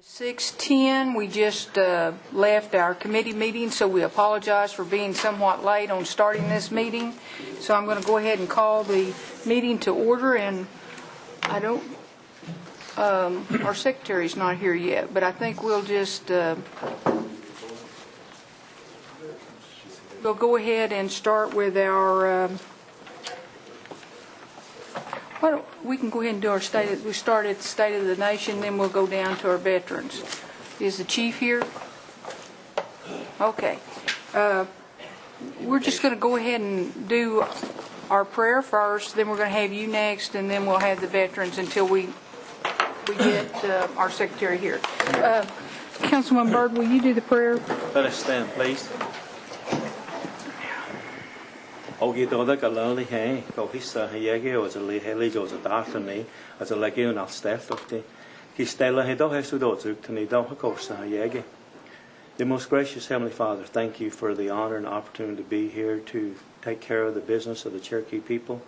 6:10. We just left our committee meeting, so we apologize for being somewhat late on starting this meeting. So I'm going to go ahead and call the meeting to order, and our secretary's not here yet, but I think we'll just we'll go ahead and start with our we can go ahead and do our we start at the State of the Nation, then we'll go down to our veterans. Is the chief here? Okay. We're just going to go ahead and do our prayer first, then we're going to have you next, and then we'll have the veterans until we get our secretary here. Councilman Byrd, will you do the prayer? Let us stand, please. Ogi doda kalali he ko hissa heyege o zali heli jo zadatni as a legion al stefti ki stella he do hesu do zuktani do hakosa heyege. The most gracious Heavenly Father, thank you for the honor and opportunity to be here to take care of the business of the Cherokee people.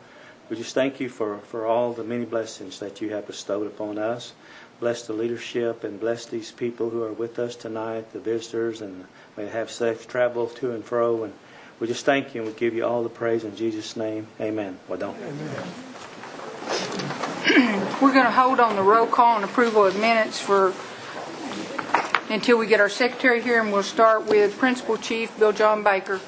We just thank you for all the many blessings that you have bestowed upon us. Bless the leadership and bless these people who are with us tonight, the visitors, and may have safe travel to and fro. And we just thank you and we give you all the praise in Jesus' name. Amen. Well done. We're going to hold on the roll call and approval of minutes until we get our secretary here, and we'll start with Principal Chief Bill John Baker.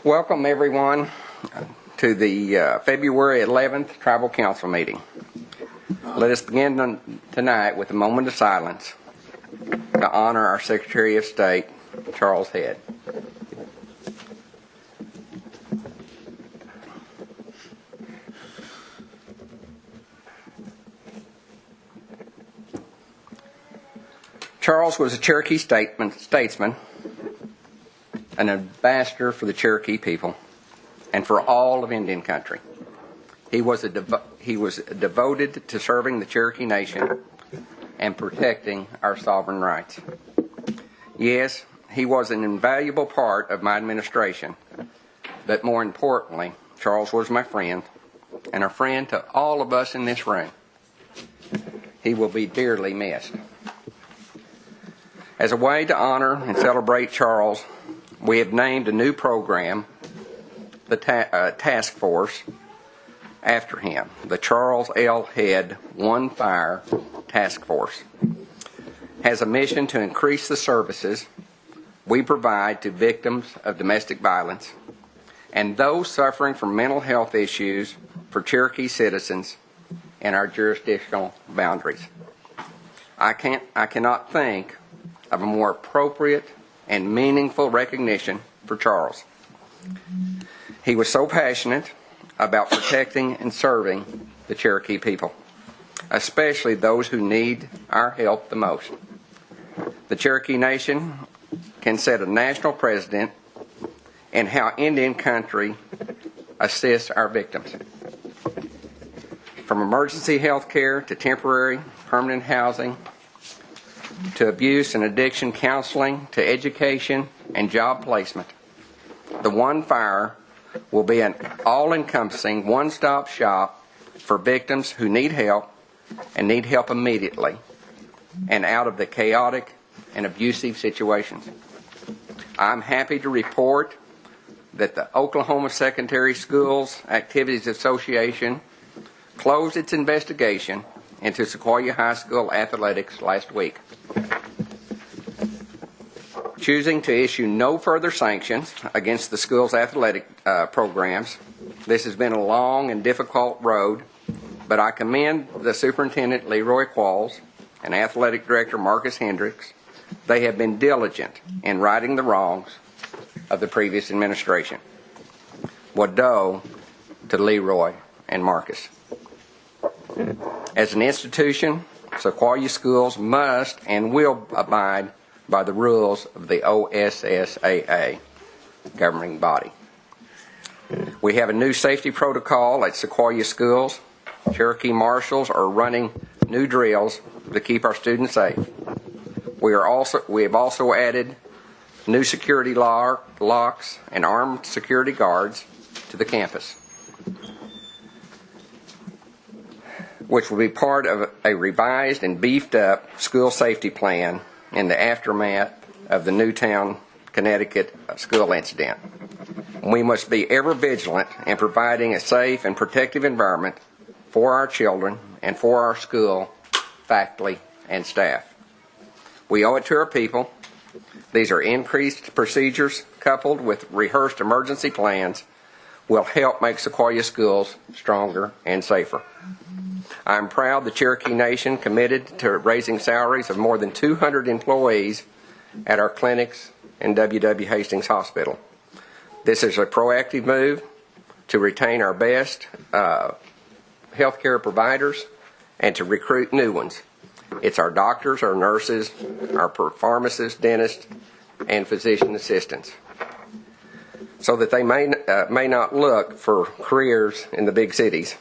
Welcome, everyone, to the February 11th Tribal Council meeting. Let us begin tonight with a moment of silence to honor our Secretary of State, Charles Head. Charles was a Cherokee statesman, an ambassador for the Cherokee people and for all of Indian country. He was devoted to serving the Cherokee Nation and protecting our sovereign rights. Yes, he was an invaluable part of my administration, but more importantly, Charles was my friend and a friend to all of us in this room. He will be dearly missed. As a way to honor and celebrate Charles, we have named a new program, the task force, after him, the Charles L. Head One Fire Task Force. Has a mission to increase the services we provide to victims of domestic violence and those suffering from mental health issues for Cherokee citizens in our jurisdictional boundaries. I cannot think of a more appropriate and meaningful recognition for Charles. He was so passionate about protecting and serving the Cherokee people, especially those who need our help the most. The Cherokee Nation can set a national precedent in how Indian country assists our victims. From emergency health care to temporary, permanent housing, to abuse and addiction counseling, to education and job placement. The One Fire will be an all-encompassing one-stop shop for victims who need help and need help immediately and out of the chaotic and abusive situations. I'm happy to report that the Oklahoma Secondary Schools Activities Association closed its investigation into Sequoia High School athletics last week, choosing to issue no further sanctions against the school's athletic programs. This has been a long and difficult road, but I commend the Superintendent Leroy Qualls and Athletic Director Marcus Hendricks. They have been diligent in righting the wrongs of the previous administration. Wado to Leroy and Marcus. As an institution, Sequoia schools must and will abide by the rules of the OSSAA governing body. We have a new safety protocol at Sequoia schools. Cherokee marshals are running new drills to keep our students safe. We have also added new security locks and armed security guards to the campus, which will be part of a revised and beefed up school safety plan in the aftermath of the Newtown, Connecticut school incident. We must be ever vigilant in providing a safe and protective environment for our children and for our school faculty and staff. We owe it to our people. These are increased procedures coupled with rehearsed emergency plans will help make Sequoia schools stronger and safer. I'm proud the Cherokee Nation committed to raising salaries of more than 200 employees at our clinics in W.W. Hastings Hospital. This is a proactive move to retain our best healthcare providers and to recruit new ones. It's our doctors, our nurses, our pharmacists, dentists, and physician assistants, so that they may not look for careers in the big cities.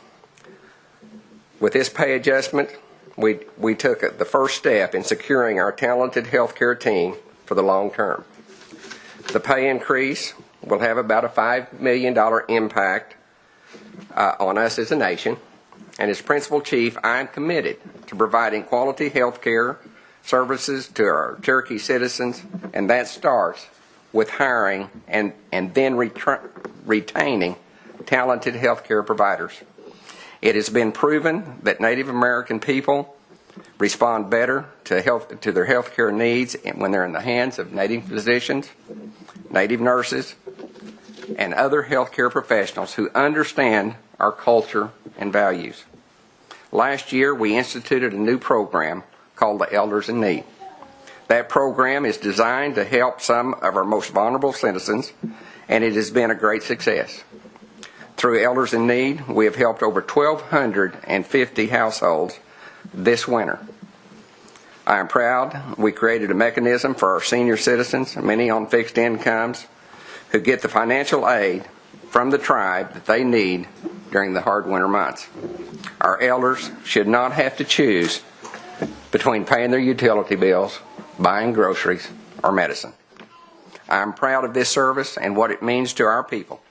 With this pay adjustment, we took the first step in securing our talented healthcare team for the long term. The pay increase will have about a $5 million impact on us as a nation. And as Principal Chief, I am committed to providing quality health care services to our Cherokee citizens, and that starts with hiring and then retaining talented health care providers. It has been proven that Native American people respond better to their health care needs when they're in the hands of Native physicians, Native nurses, and other health care professionals who understand our culture and values. Last year, we instituted a new program called the Elders in Need. That program is designed to help some of our most vulnerable citizens, and it has been a great success. Through Elders in Need, we have helped over 1,250 households this winter. I am proud we created a mechanism for our senior citizens, many on fixed incomes, who get the financial aid from the tribe that they need during the hard winter months. Our elders should not have to choose between paying their utility bills, buying groceries, or medicine. I am proud of this service and what it means to our people.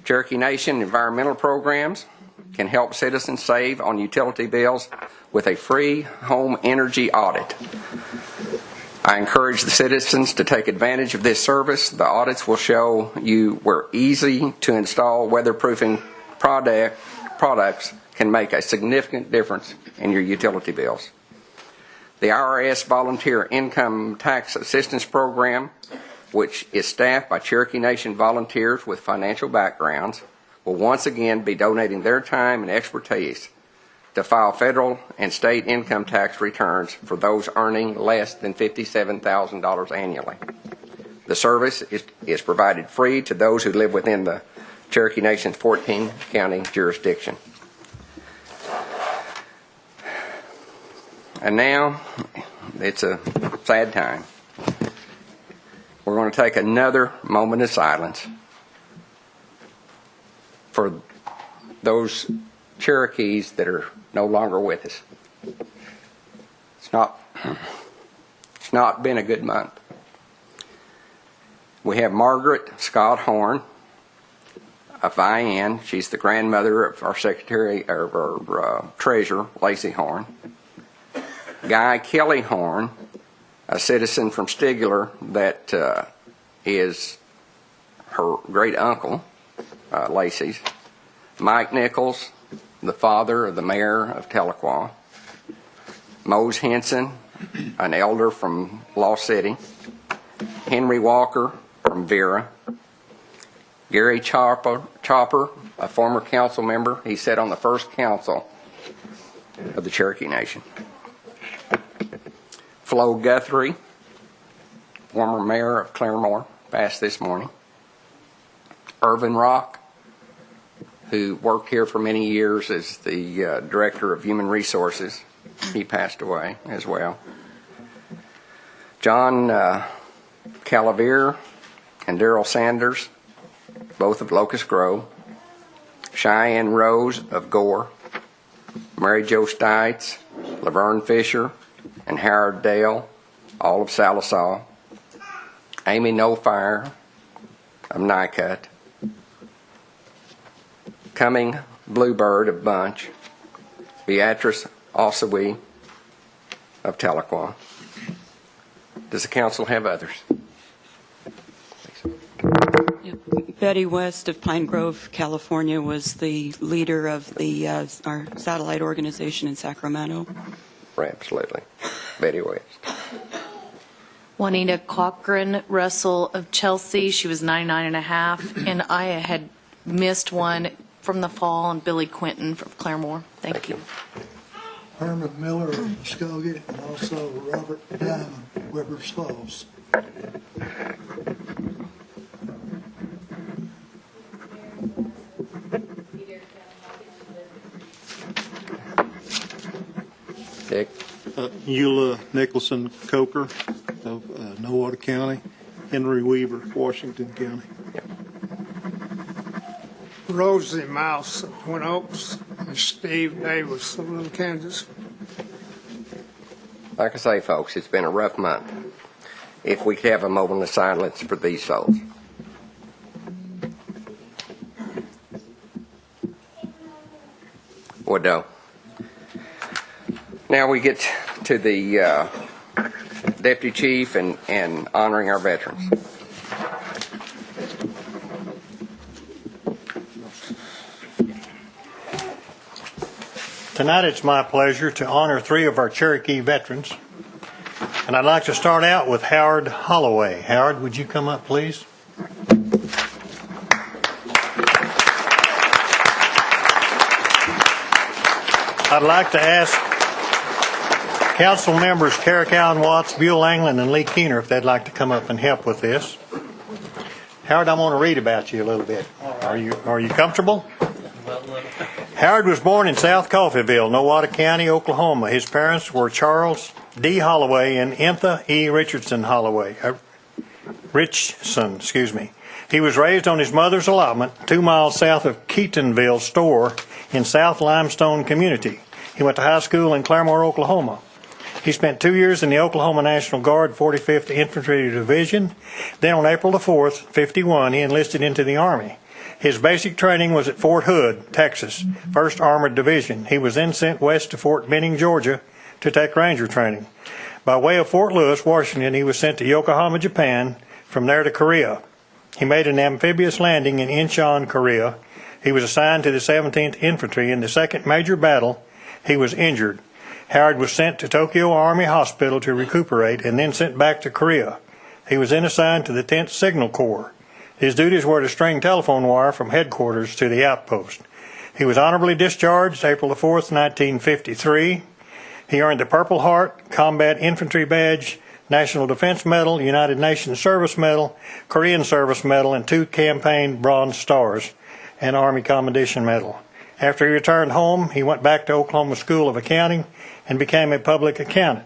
Cherokee Nation environmental programs can help citizens save on utility bills with a free home energy audit. I encourage the citizens to take advantage of this service. The audits will show you where easy to install weatherproofing products can make a significant difference in your utility bills. The IRS Volunteer Income Tax Assistance Program, which is staffed by Cherokee Nation volunteers with financial backgrounds, will once again be donating their time and expertise to file federal and state income tax returns for those earning less than $57,000 annually. The service is provided free to those who live within the Cherokee Nation's 14-county jurisdiction. And now, it's a sad time. We're going to take another moment of silence for those Cherokees that are no longer with us. It's not been a good month. We have Margaret Scott Horn of Vian. She's the grandmother of our secretary, or our treasurer, Lacey Horn. Guy Kelly Horn, a citizen from Stigler that is her great uncle, Lacey's. Mike Nichols, the father of the mayor of Tahlequah. Mose Henson, an elder from Lost City. Henry Walker from Vera. Gary Chopper, a former council member. He sat on the first council of the Cherokee Nation. Flo Guthrie, former mayor of Claremore, passed this morning. Irvin Rock, who worked here for many years as the director of human resources, he passed away as well. John Calaveer and Daryl Sanders, both of Locust Grove. Cheyenne Rose of Gore. Mary Jo Stites, Laverne Fisher, and Howard Dale, all of Salisaw. Amy Nofire of Nycut. Cumming Bluebird of Bunch. Beatrice Osawee of Tahlequah. Does the council have others? Betty West of Pine Grove, California, was the leader of our satellite organization in Sacramento. Absolutely. Betty West. Juanita Cochran Russell of Chelsea, she was 99 and a half, and I had missed one from the fall, and Billy Quinton from Claremore. Thank you. Herman Miller of Muskogee, and also Robert Diamond, Weber's Falls. Dick. Eula Nicholson Coker of Nowata County. Henry Weaver, Washington County. Rosie Mouse of Twin Oaks, and Steve Davis of Little Kansas. Like I say, folks, it's been a rough month. If we could have a moment of silence for these souls. Would now we get to the Deputy Chief and honoring our veterans. Tonight it's my pleasure to honor 3 of our Cherokee veterans. And I'd like to start out with Howard Holloway. Howard, would you come up, please? I'd like to ask council members Kara Cowan Watts, Buell Anglin, and Lee Keener if they'd like to come up and help with this. Howard, I want to read about you a little bit. Are you comfortable? Howard was born in South Coffeyville, Nowata County, Oklahoma. His parents were Charles D. Holloway and Intha E. Richardson. He was raised on his mother's allotment 2 miles south of Keatonville Store in South Limestone Community. He went to high school in Claremore, Oklahoma. He spent 2 years in the Oklahoma National Guard 45th Infantry Division. Then on April the 4th, 51, he enlisted into the Army. His basic training was at Fort Hood, Texas, 1st Armored Division. He was then sent west to Fort Benning, Georgia, to take Ranger training. By way of Fort Lewis, Washington, he was sent to Yokohama, Japan, from there to Korea. He made an amphibious landing in Incheon, Korea. He was assigned to the 17th Infantry. In the second major battle, he was injured. Howard was sent to Tokyo Army Hospital to recuperate and then sent back to Korea. He was then assigned to the 10th Signal Corps. His duties were to string telephone wire from headquarters to the outpost. He was honorably discharged April the 4th, 1953. He earned the Purple Heart, Combat Infantry Badge, National Defense Medal, United Nations Service Medal, Korean Service Medal, and 2 Campaign Bronze Stars, and Army Commendation Medal. After he returned home, he went back to Oklahoma School of Accounting and became a public accountant.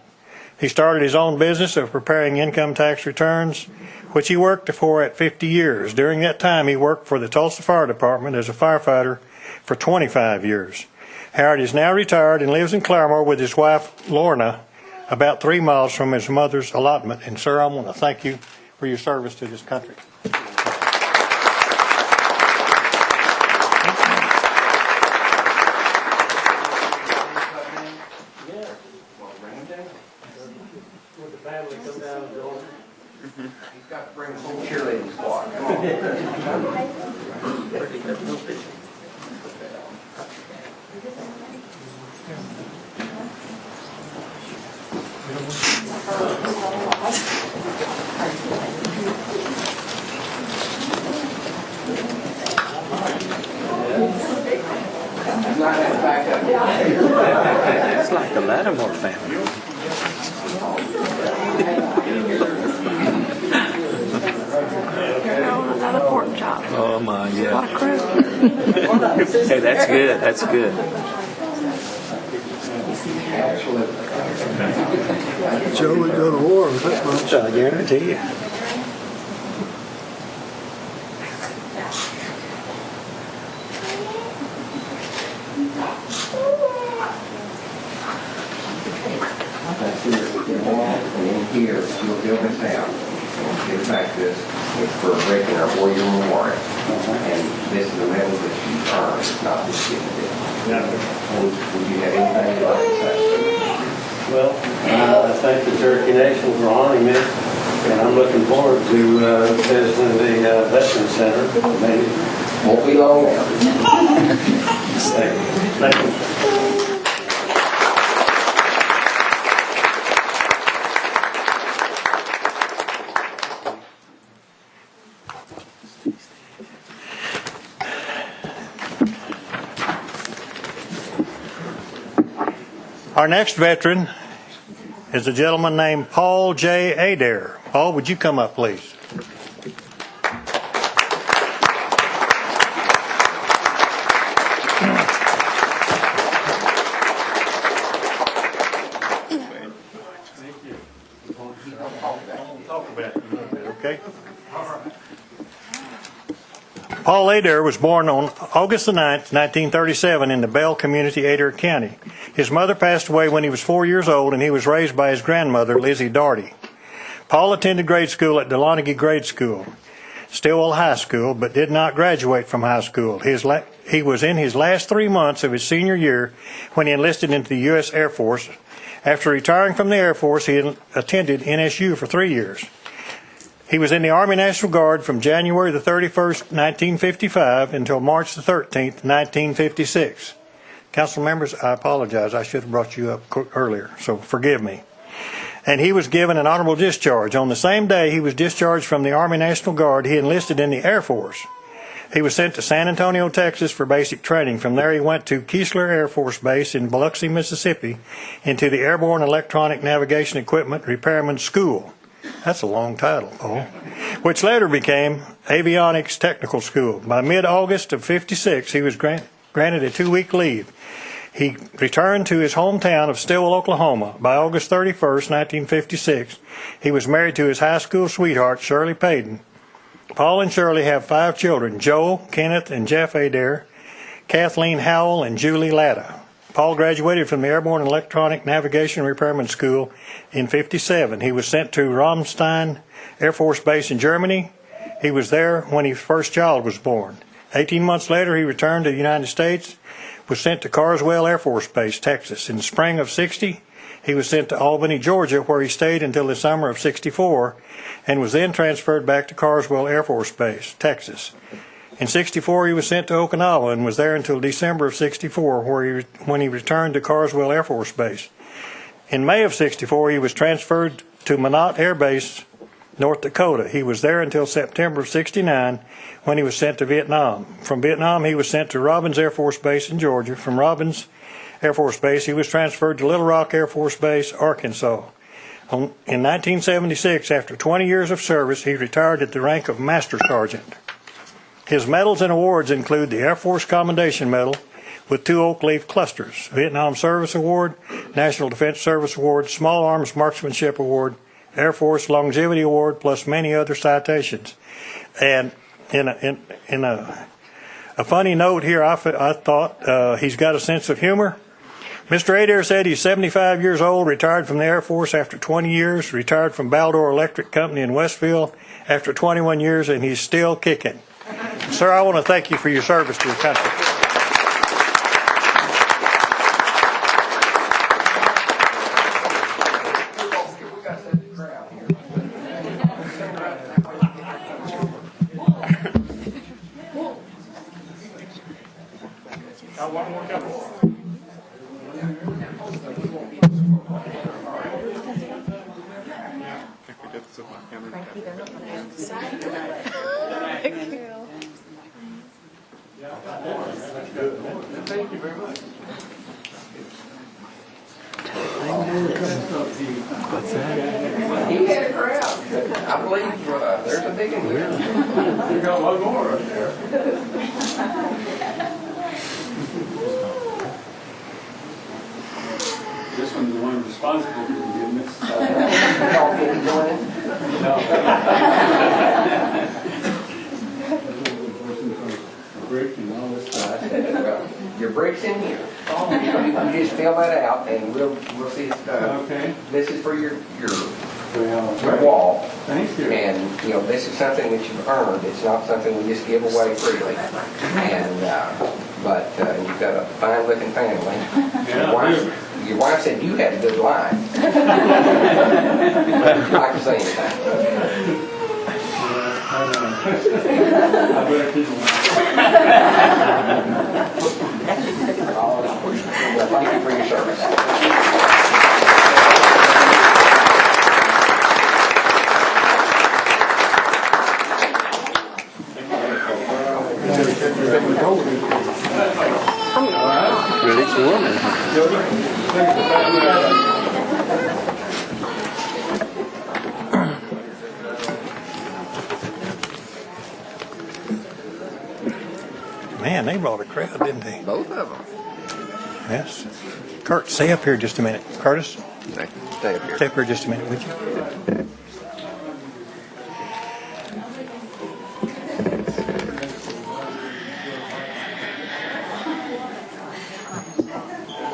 He started his own business of preparing income tax returns, which he worked for at 50 years. During that time, he worked for the Tulsa Fire Department as a firefighter for 25 years. Howard is now retired and lives in Claremore with his wife, Lorna, about 3 miles from his mother's allotment. And, sir, I want to thank you for your service to this country. He's got to bring the whole cheerleading squad. Come on. It's like the Lattimore family. Another pork chop. Oh my, yeah. What a crew. Hey, that's good. That's good. Joey go to war, that much. I guarantee you. That's here at the wall, and in here, you'll build this out. Get back this, it's for breaking our war-year memorial. And this is the medal that you earned, it's not just given to you. Would you have anything you'd like to say? Well, I thank the Cherokee Nation for honoring me, and I'm looking forward to visiting the Veterans Center. Maybe. Won't be long now. Thank you. Our next veteran is a gentleman named Paul J. Adair. Paul, would you come up, please? Okay. Paul Adair was born on August the 9th, 1937 in the Bell community, Adair County. His mother passed away when he was 4 years old, and he was raised by his grandmother, Lizzie Daugherty. Paul attended grade school at Delonaghy Grade School, Stillwell High School, but did not graduate from high school. He was in his last 3 months of his senior year when he enlisted into the U.S. Air Force. After retiring from the Air Force, he attended NSU for 3 years. He was in the Army National Guard from January the 31st, 1955 until March the 13th, 1956. Council members, I apologize. I should have brought you up earlier, so forgive me. And he was given an honorable discharge. On the same day he was discharged from the Army National Guard, he enlisted in the Air Force. He was sent to San Antonio, Texas for basic training. From there he went to Keesler Air Force Base in Biloxi, Mississippi, into the Airborne Electronic Navigation Equipment Repairman School. That's a long title, Paul. Which later became Avionics Technical School. By mid-August of '56, he was granted a 2-week leave. He returned to his hometown of Stillwell, Oklahoma. By August 31st, 1956, he was married to his high school sweetheart, Shirley Payton. Paul and Shirley have 5 children, Joe, Kenneth, and Jeff Adair, Kathleen Howell, and Julie Latta. Paul graduated from the Airborne Electronic Navigation Repairman School in '57. He was sent to Ramstein Air Force Base in Germany. He was there when his first child was born. 18 months later, he returned to the United States, was sent to Carswell Air Force Base, Texas. In the spring of '60, he was sent to Albany, Georgia, where he stayed until the summer of '64, and was then transferred back to Carswell Air Force Base, Texas. In '64, he was sent to Okinawa and was there until December of '64, when he returned to Carswell Air Force Base. In May of '64, he was transferred to Minot Air Base, North Dakota. He was there until September of '69, when he was sent to Vietnam. From Vietnam, he was sent to Robbins Air Force Base in Georgia. From Robbins Air Force Base, he was transferred to Little Rock Air Force Base, Arkansas. In 1976, after 20 years of service, he retired at the rank of Master Sergeant. His medals and awards include the Air Force Commendation Medal with 2 oak leaf clusters, Vietnam Service Award, National Defense Service Award, Small Arms Marksmanship Award, Air Force Longevity Award, plus many other citations. And in a funny note here, I thought he's got a sense of humor. Mr. Adair said he's 75 years old, retired from the Air Force after 20 years, retired from Baldor Electric Company in Westville after 21 years, and he's still kicking. Sir, I want to thank you for your service to your country. Thank you very much. What's that? He had a crowd. I believe there's a big one here. We got one more up there. This one. I'm the one responsible for forgiveness. Y'all can join in? Brick and all this stuff. Your brick's in here. You just fill that out and we'll see it done. Okay. This is for your Well, wall. thank you. And, this is something that you've earned. It's not something we just give away freely. And, but you've got a fine looking family. Your wife said you had a good line. Would you like to say anything? I better keep them. Well, thank you for your service. Really cool. Man, they brought a crowd, didn't they? Both of them. Yes. Kurt, stay up here just a minute. Curtis, Stay up here. stay up here just a minute, would you?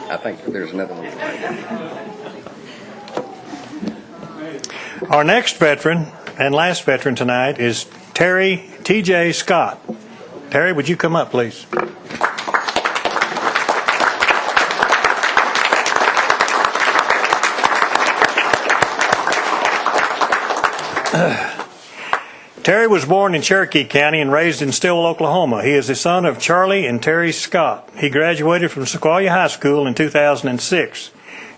I think there's another one. Our next veteran and last veteran tonight is Terry T.J. Scott. Terry, would you come up, please? Terry was born in Cherokee County and raised in Stillwell, Oklahoma. He is the son of Charlie and Terry Scott. He graduated from Sequoia High School in 2006.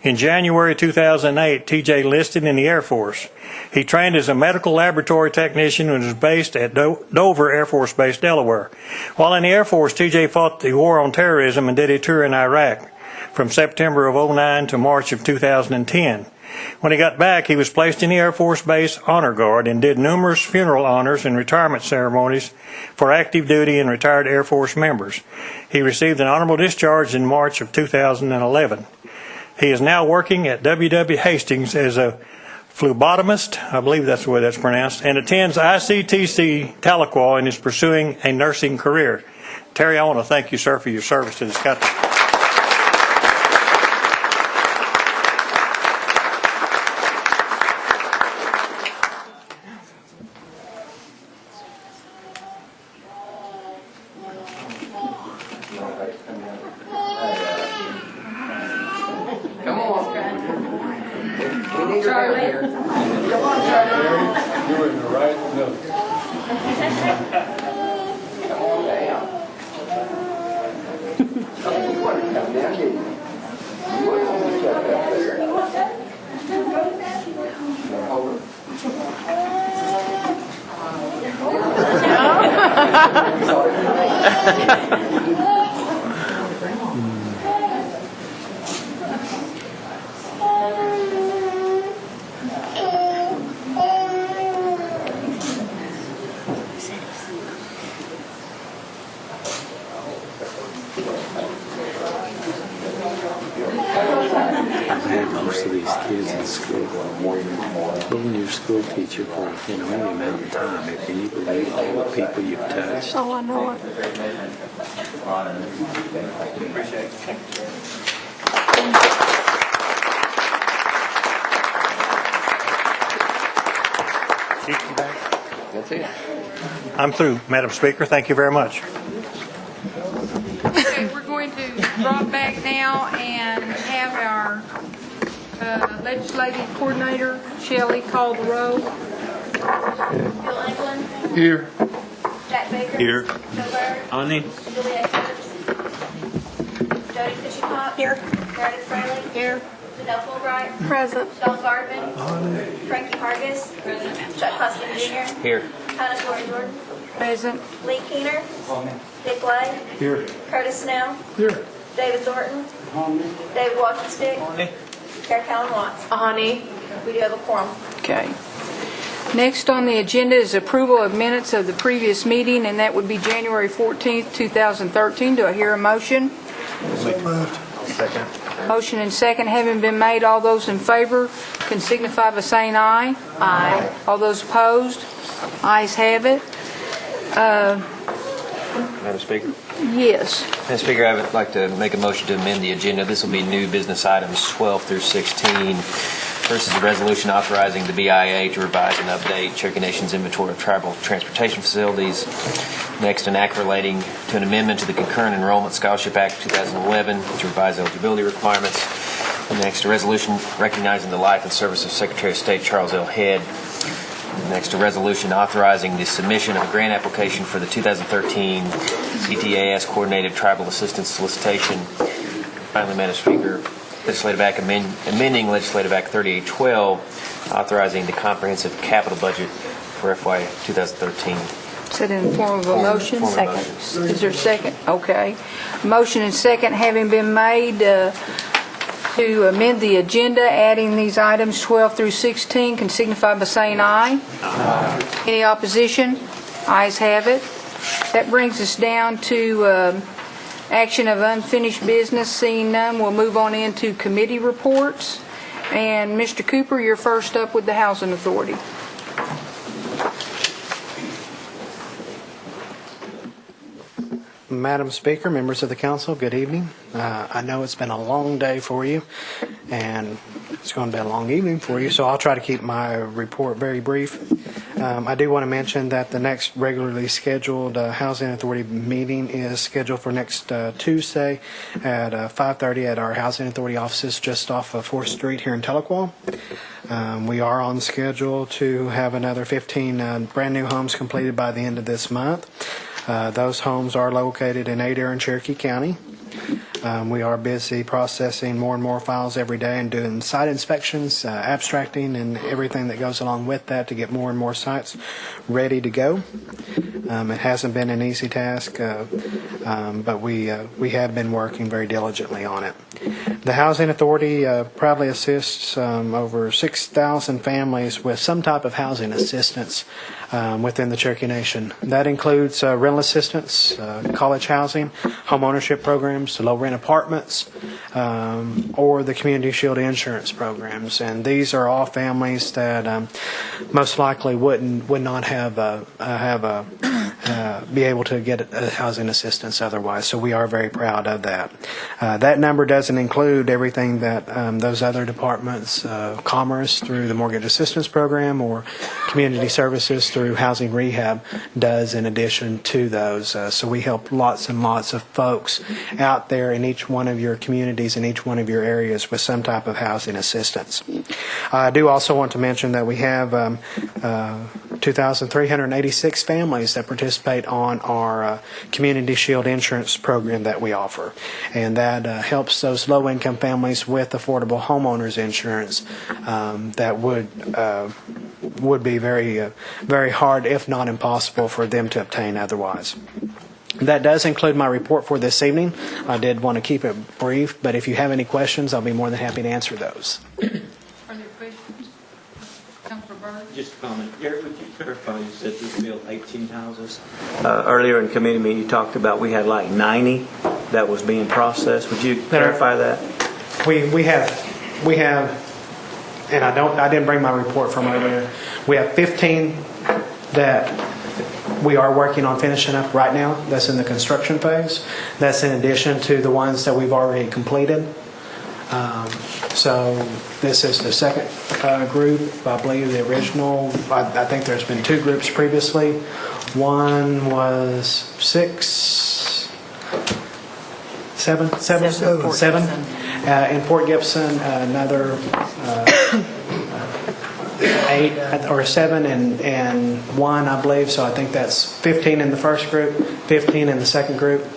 In January 2008, TJ enlisted in the Air Force. He trained as a medical laboratory technician and was based at Dover Air Force Base, Delaware. While in the Air Force, TJ fought the war on terrorism and did a tour in Iraq from September of 2009 to March of 2010. When he got back, he was placed in the Air Force Base Honor Guard and did numerous funeral honors and retirement ceremonies for active duty and retired Air Force members. He received an honorable discharge in March of 2011. He is now working at W.W. Hastings as a phlebotomist, I believe that's the way that's pronounced, and attends ICTC Tahlequah and is pursuing a nursing career. Terry, I want to thank you, sir, for your service to this country. Come on. We need your help here. Come on, Charlie. You were in the right note. Come on down. You wanted to come down, didn't you? You wouldn't want to shut up there. Hold it. I've had most of these kids in school. Being your school teacher for any amount of time, can you believe all the people you've touched? Oh, I know it. That's it. I'm through, Madam Speaker. Thank you very much. Okay, we're going to drop back now and have our legislative coordinator, Shelley, call the roll. Bill England. Here. Jack Baker. Here. Joe Bird. Honey. Juliet Gibbs. Jody Fisher-Pop. Here. Meredith Fraley. Here. Janelle Fulbright. Present. Sean Gardman. Frankie Hargis. Chuck Huston Jr. Here. Hannah Jordan. Present. Lee Keener. Dick Lay. Here. Curtis Snell. Here. David Thornton. David Walkenstick. Karen Callan Watts. Honey. We do have a quorum. Okay. Next on the agenda is approval of minutes of the previous meeting, and that would be January 14th, 2013. Do I hear a motion? So moved. Second. Motion and second having been made, all those in favor can signify by saying aye. Aye. All those opposed? Ayes have it. Madam Speaker. Yes. Madam Speaker, I would like to make a motion to amend the agenda. This will be new business items 12 through 16. First is a resolution authorizing the BIA to revise and update Cherokee Nation's inventory of tribal transportation facilities. Next, an act relating to an amendment to the Concurrent Enrollment Scholarship Act of 2011 to revise eligibility requirements. Next, a resolution recognizing the life and service of Secretary of State Charles L. Head. Next, a resolution authorizing the submission of a grant application for the 2013 CTAS Coordinated Tribal Assistance Solicitation. Finally, Madam Speaker, Legislative Act amending Legislative Act 3812, authorizing the comprehensive capital budget for FY 2013. Is that in the form of a motion? Form of a motion. Is there a second? Okay. Motion and second having been made to amend the agenda, adding these items 12 through 16, can signify by saying aye. Aye. Any opposition? Ayes have it. That brings us down to action of unfinished business. Seeing none, we'll move on into committee reports. And Mr. Cooper, you're first up with the Housing Authority. Madam Speaker, members of the council, good evening. I know it's been a long day for you, and it's going to be a long evening for you, so I'll try to keep my report very brief. I do want to mention that the next regularly scheduled Housing Authority meeting is scheduled for next Tuesday at 5:30 at our Housing Authority offices just off of 4th Street here in Tahlequah. We are on schedule to have another 15 brand new homes completed by the end of this month. Those homes are located in Adair and Cherokee County. We are busy processing more and more files every day and doing site inspections, abstracting, and everything that goes along with that to get more and more sites ready to go. It hasn't been an easy task, but we have been working very diligently on it. The Housing Authority proudly assists over 6,000 families with some type of housing assistance within the Cherokee Nation. That includes rental assistance, college housing, home ownership programs, low-rent apartments, or the Community Shield insurance programs. And these are all families that most likely would not be able to get housing assistance otherwise. So we are very proud of that. That number doesn't include everything that those other departments, Commerce through the Mortgage Assistance Program or Community Services through Housing Rehab does in addition to those. So we help lots and lots of folks out there in each one of your communities, in each one of your areas with some type of housing assistance. I do also want to mention that we have 2,386 families that participate on our Community Shield insurance program that we offer. And that helps those low-income families with affordable homeowners insurance that would be very, very hard, if not impossible, for them to obtain otherwise. That does include my report for this evening. I did want to keep it brief, but if you have any questions, I'll be more than happy to answer those. Are there questions? Councilor Byrd? Just a comment. Gary, would you clarify, you said we built 18 houses? Earlier in committee meeting, you talked about we had like 90 that was being processed. Would you clarify that? We have, and I didn't bring my report from earlier. We have 15 that we are working on finishing up right now. That's in the construction phase. That's in addition to the ones that we've already completed. So this is the second group. I believe the original, I think there's been two groups previously. One was seven in Fort Gibson, another 8 or 7 and 1, I believe. So I think that's 15 in the first group, 15 in the second group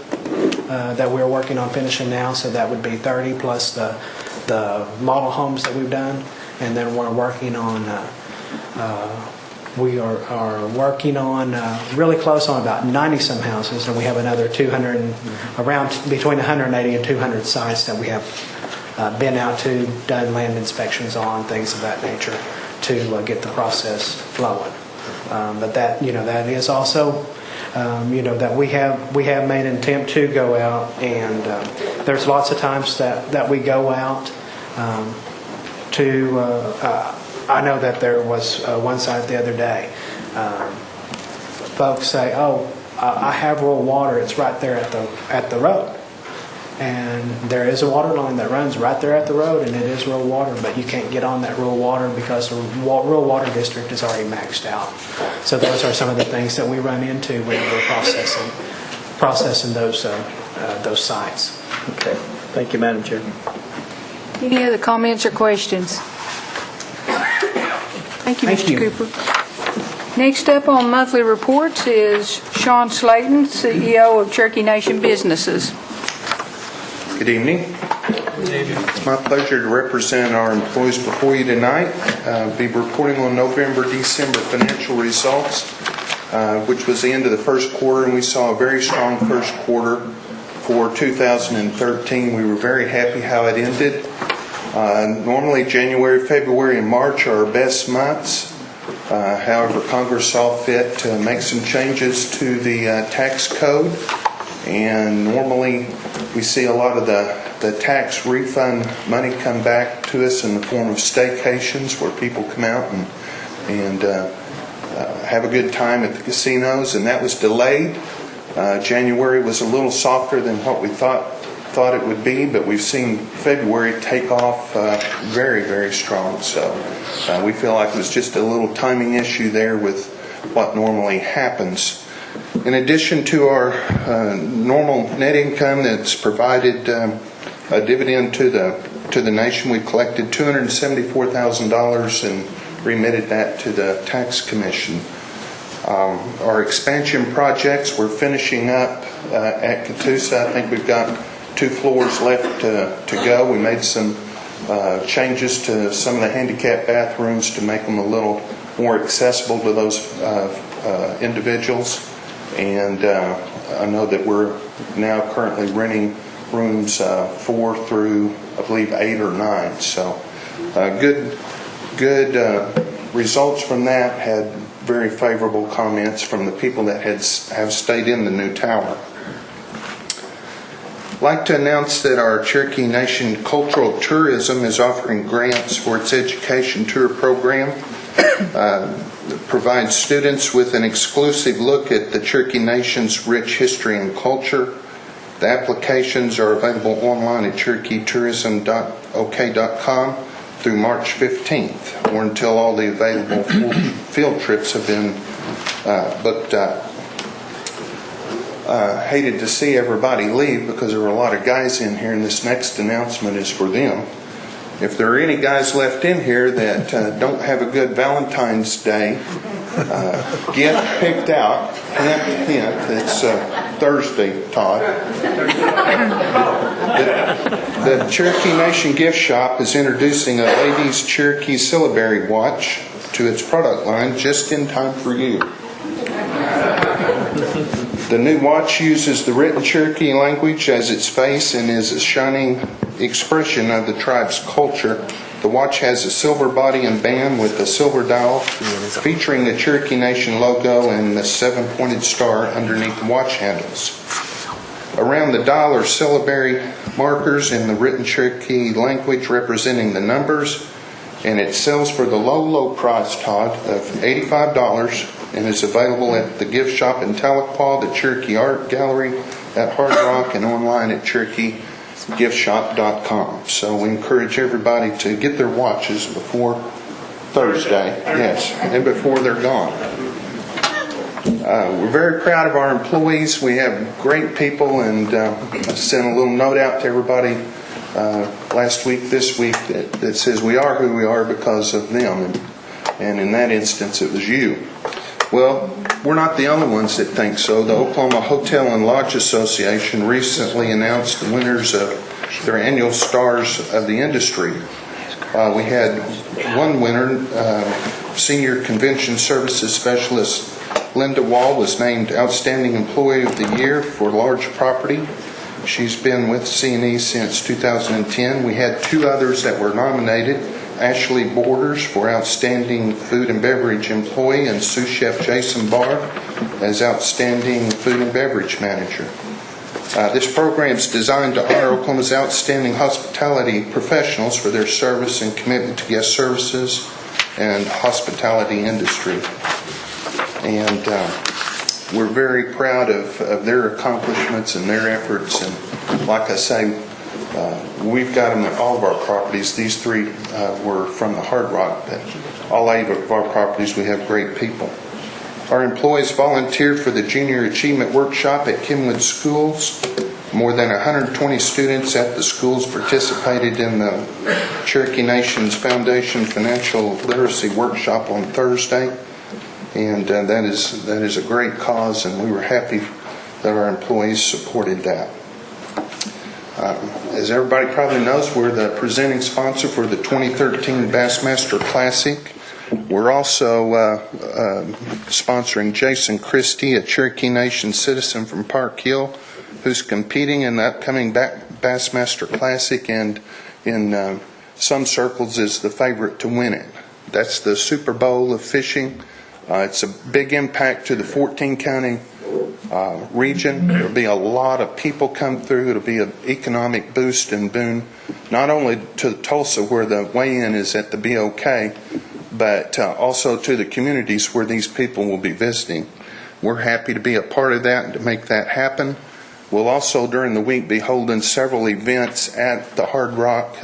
that we're working on finishing now. So that would be 30 plus the model homes that we've done, and then we're working on. We are working on really close on about 90 some houses, and we have another 200, around between 180 and 200 sites that we have been out to, done land inspections on, things of that nature, to get the process flowing. But that is also that we have made an attempt to go out, and there's lots of times that we go out I know that there was one site the other day. Folks say, "Oh, I have rural water. It's right there at the road." And there is a water line that runs right there at the road, and it is rural water, but you can't get on that rural water because the rural water district is already maxed out. So those are some of the things that we run into when we're processing those sites. Okay. Thank you, Madam Chair. Any other comments or questions? Thank you, Mr. Cooper. Next up on monthly reports is Sean Slayton, CEO of Cherokee Nation Businesses. Good evening. It's my pleasure to represent our employees before you tonight. Be reporting on November-December financial results, which was the end of the first quarter, and we saw a very strong first quarter for 2013. We were very happy how it ended. Normally January, February, and March are our best months. However, Congress saw fit to make some changes to the tax code, and normally we see a lot of the tax refund money come back to us in the form of staycations, where people come out and have a good time at the casinos, and that was delayed. January was a little softer than what we thought it would be, but we've seen February take off very, very strong. So we feel like it was just a little timing issue there with what normally happens. In addition to our normal net income that's provided a dividend to the nation, we collected $274,000 and remitted that to the Tax Commission. Our expansion projects, we're finishing up at Catoosa. I think we've got 2 floors left to go. We made some changes to some of the handicap bathrooms to make them a little more accessible to those individuals. And I know that we're now currently renting rooms 4 through, I believe, 8 or 9. So good results from that. Had very favorable comments from the people that have stayed in the new tower. I'd like to announce that our Cherokee Nation Cultural Tourism is offering grants for its education tour program. Provides students with an exclusive look at the Cherokee Nation's rich history and culture. The applications are available online at CherokeeTourism.ok.com through March 15th, or until all the available field trips have been booked up. Hated to see everybody leave because there were a lot of guys in here, and this next announcement is for them. If there are any guys left in here that don't have a good Valentine's Day gift picked out, hint, it's Thursday, Todd. The Cherokee Nation Gift Shop is introducing a ladies' Cherokee syllabary watch to its product line just in time for you. The new watch uses the written Cherokee language as its face and is a shining expression of the tribe's culture. The watch has a silver body and band with a silver dial featuring the Cherokee Nation logo and the 7-pointed star underneath the watch handles. Around the dial are syllabary markers in the written Cherokee language representing the numbers, and it sells for the low price, Todd, of $85 and is available at the gift shop in Tahlequah, the Cherokee Art Gallery at Hard Rock, and online at CherokeeGiftShop.com. So we encourage everybody to get their watches before Thursday, yes, and before they're gone. We're very proud of our employees. We have great people, and I sent a little note out to everybody last week, this week, that says we are who we are because of them, and in that instance it was you. Well, we're not the only ones that think so. The Oklahoma Hotel and Lodge Association recently announced the winners of their annual Stars of the Industry. We had one winner, Senior Convention Services Specialist Linda Wall was named Outstanding Employee of the Year for large property. She's been with C&E since 2010. We had 2 others that were nominated. Ashley Borders for Outstanding Food and Beverage Employee, and sous chef Jason Barr as Outstanding Food and Beverage Manager. This program is designed to honor Oklahoma's outstanding hospitality professionals for their service and commitment to guest services and hospitality industry. And we're very proud of their accomplishments and their efforts. And like I say, we've got them at all of our properties. These 3 were from the Hard Rock, but all 8 of our properties we have great people. Our employees volunteered for the Junior Achievement Workshop at Kenwood Schools. More than 120 students at the schools participated in the Cherokee Nation's Foundation Financial Literacy Workshop on Thursday. And that is a great cause, and we were happy that our employees supported that. As everybody probably knows, we're the presenting sponsor for the 2013 Bassmaster Classic. We're also sponsoring Jason Christie, a Cherokee Nation citizen from Park Hill, who's competing in the upcoming Bassmaster Classic, and in some circles is the favorite to win it. That's the Super Bowl of fishing. It's a big impact to the 14-county region. There'll be a lot of people come through. It'll be an economic boost and boon, not only to Tulsa, where the weigh-in is at the BOK, but also to the communities where these people will be visiting. We're happy to be a part of that and to make that happen. We'll also, during the week, be holding several events at the Hard Rock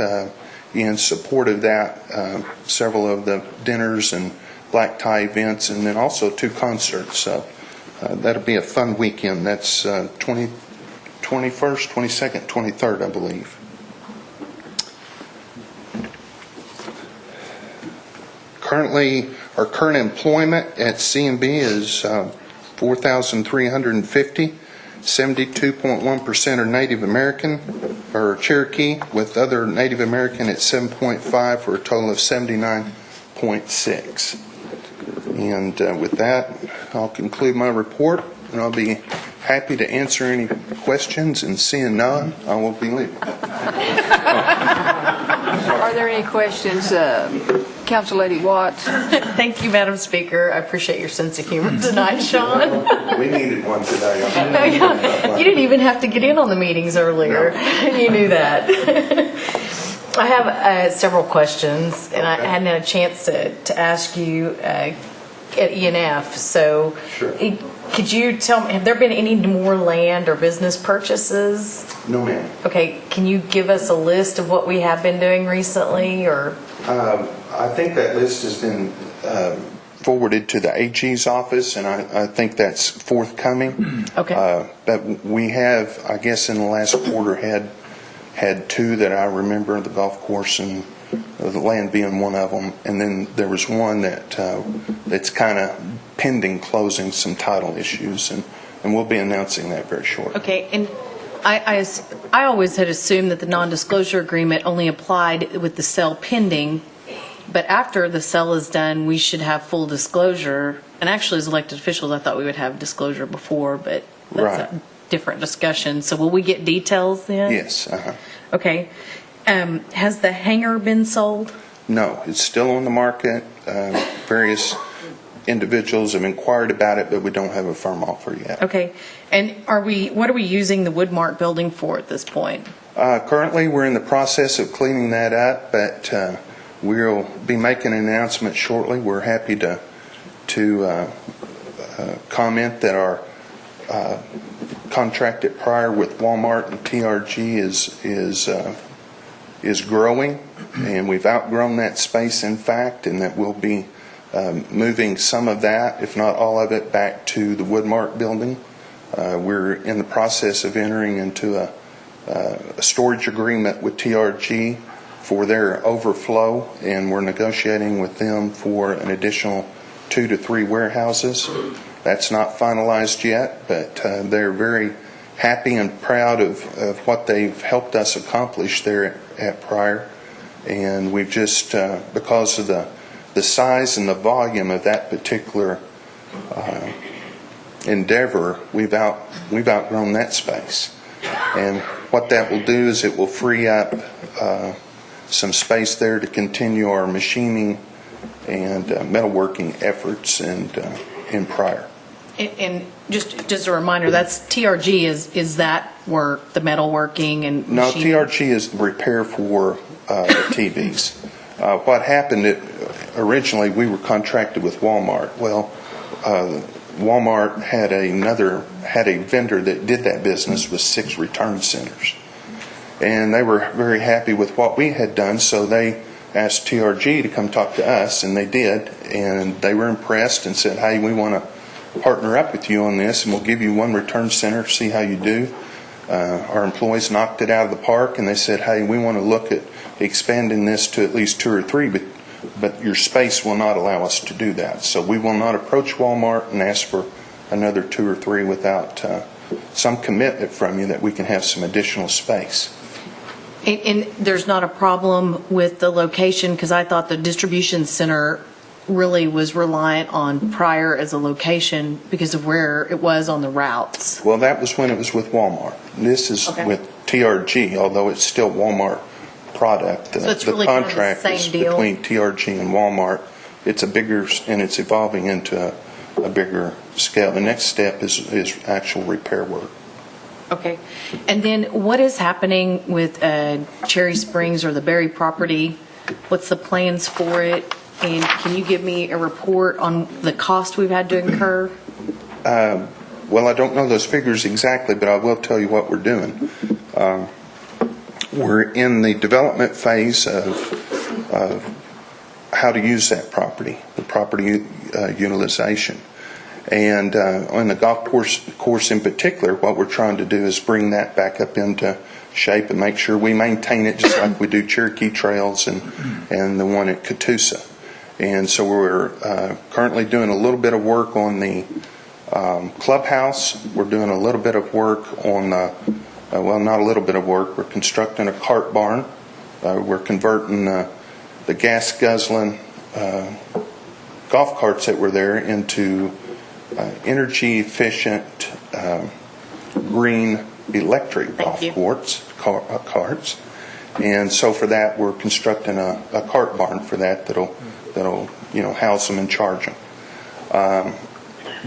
in support of that, several of the dinners and black tie events, and then also 2 concerts. So that'll be a fun weekend. That's 21st, 22nd, 23rd, I believe. Currently, our current employment at C&B is 4,350. 72.1% are Native American or Cherokee, with other Native American at 7.5 for a total of 79.6. And with that, I'll conclude my report, and I'll be happy to answer any questions, and seeing none, I will be leaving. Are there any questions? Council Lady Watts. Thank you, Madam Speaker. I appreciate your sense of humor tonight, Sean. We needed one today. You didn't even have to get in on the meetings earlier. No. You knew that. I have several questions, and I hadn't had a chance to ask you at ENF. So, sure. Could you tell me, have there been any more land or business purchases? No, ma'am. Okay, can you give us a list of what we have been doing recently, or? I think that list has been forwarded to the AG's office, and I think that's forthcoming. Okay. But we have, I guess, in the last quarter had 2 that I remember, the golf course and the land being one of them, and then there was one that's kind of pending closing, some title issues, and we'll be announcing that very shortly. Okay, and I always had assumed that the non-disclosure agreement only applied with the sale pending, but after the sale is done, we should have full disclosure. And actually, as elected officials, I thought we would have disclosure before, but that's a different discussion. So will we get details then? Yes. Okay. Has the hangar been sold? No, it's still on the market. Various individuals have inquired about it, but we don't have a firm offer yet. Okay. And what are we using the Woodmark building for at this point? Currently, we're in the process of cleaning that up, but we'll be making an announcement shortly. We're happy to comment that our contract at Pryor with Walmart and TRG is growing, and we've outgrown that space, in fact, and that we'll be moving some of that, if not all of it, back to the Woodmark building. We're in the process of entering into a storage agreement with TRG for their overflow, and we're negotiating with them for an additional 2 to 3 warehouses. That's not finalized yet, but they're very happy and proud of what they've helped us accomplish there at Pryor. And we've just, because of the size and the volume of that particular endeavor, we've outgrown that space. And what that will do is it will free up some space there to continue our machining and metalworking efforts and in Pryor. And just a reminder, that's TRG is that work, the metalworking and No, machining? TRG is the repair for the TVs. What happened, originally we were contracted with Walmart. Well, Walmart had a vendor that did that business with 6 return centers. And they were very happy with what we had done, so they asked TRG to come talk to us, and they did. And they were impressed and said, hey, we want to partner up with you on this, and we'll give you 1 return center, see how you do. Our employees knocked it out of the park, and they said, hey, we want to look at expanding this to at least 2 or 3, but your space will not allow us to do that. So we will not approach Walmart and ask for another 2 or 3 without some commitment from you that we can have some additional space. And there's not a problem with the location, because I thought the distribution center really was reliant on Pryor as a location because of where it was on the routes. Well, that was when it was with Walmart. This is with TRG, although it's still Walmart product. So it's really kind of the contract same is deal? between TRG and Walmart. It's a bigger, and it's evolving into a bigger scale. The next step is actual repair work. Okay. And then what is happening with Cherry Springs or the Berry property? What's the plans for it? And can you give me a report on the cost we've had to incur? Well, I don't know those figures exactly, but I will tell you what we're doing. We're in the development phase of how to use that property, the property utilization. And on the golf course in particular, what we're trying to do is bring that back up into shape and make sure we maintain it just like we do Cherokee Trails and the one at Catoosa. And so we're currently doing a little bit of work on the clubhouse. We're doing a little bit of work on, well, not a little bit of work. We're constructing a cart barn. We're converting the gas guzzling golf carts that were there into energy efficient green electric golf carts. And so for that, we're constructing a cart barn for that'll house them and charge them.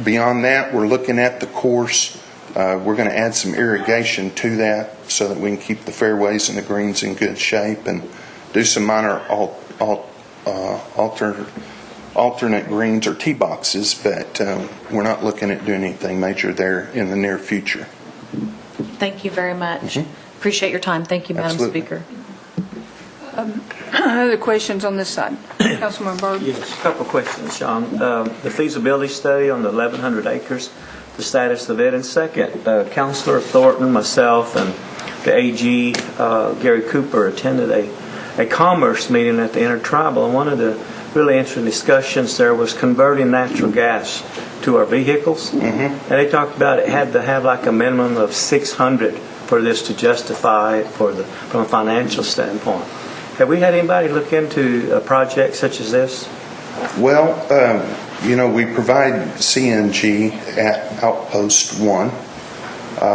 Beyond that, we're looking at the course. We're going to add some irrigation to that so that we can keep the fairways and the greens in good shape and do some minor alternate greens or tee boxes, but we're not looking at doing anything major there in the near future. Thank you very much. Appreciate your time. Thank you, Madam Absolutely. Speaker. Other questions on this side? Councilman Byrd? Yes, a couple of questions, Sean. The feasibility study on the 1,100 acres, the status of it. And second, Councilor Thornton, myself, and the AG, Gary Cooper, attended a commerce meeting at the Intertribal. And one of the really interesting discussions there was converting natural gas to our vehicles. And they talked about it had to have like a minimum of 600 for this to justify from a financial standpoint. Have we had anybody look into a project such as this? Well, we provide CNG at Outpost 1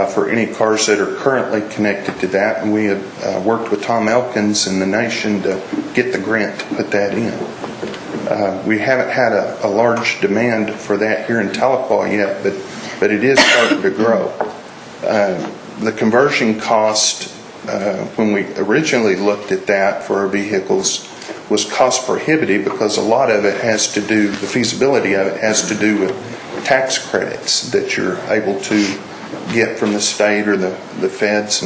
for any cars that are currently connected to that, and we have worked with Tom Elkins and the nation to get the grant to put that in. We haven't had a large demand for that here in Tahlequah yet, but it is starting to grow. The conversion cost, when we originally looked at that for our vehicles, was cost prohibitive because a lot of it has to do, the feasibility of it has to do with tax credits that you're able to get from the state or the feds,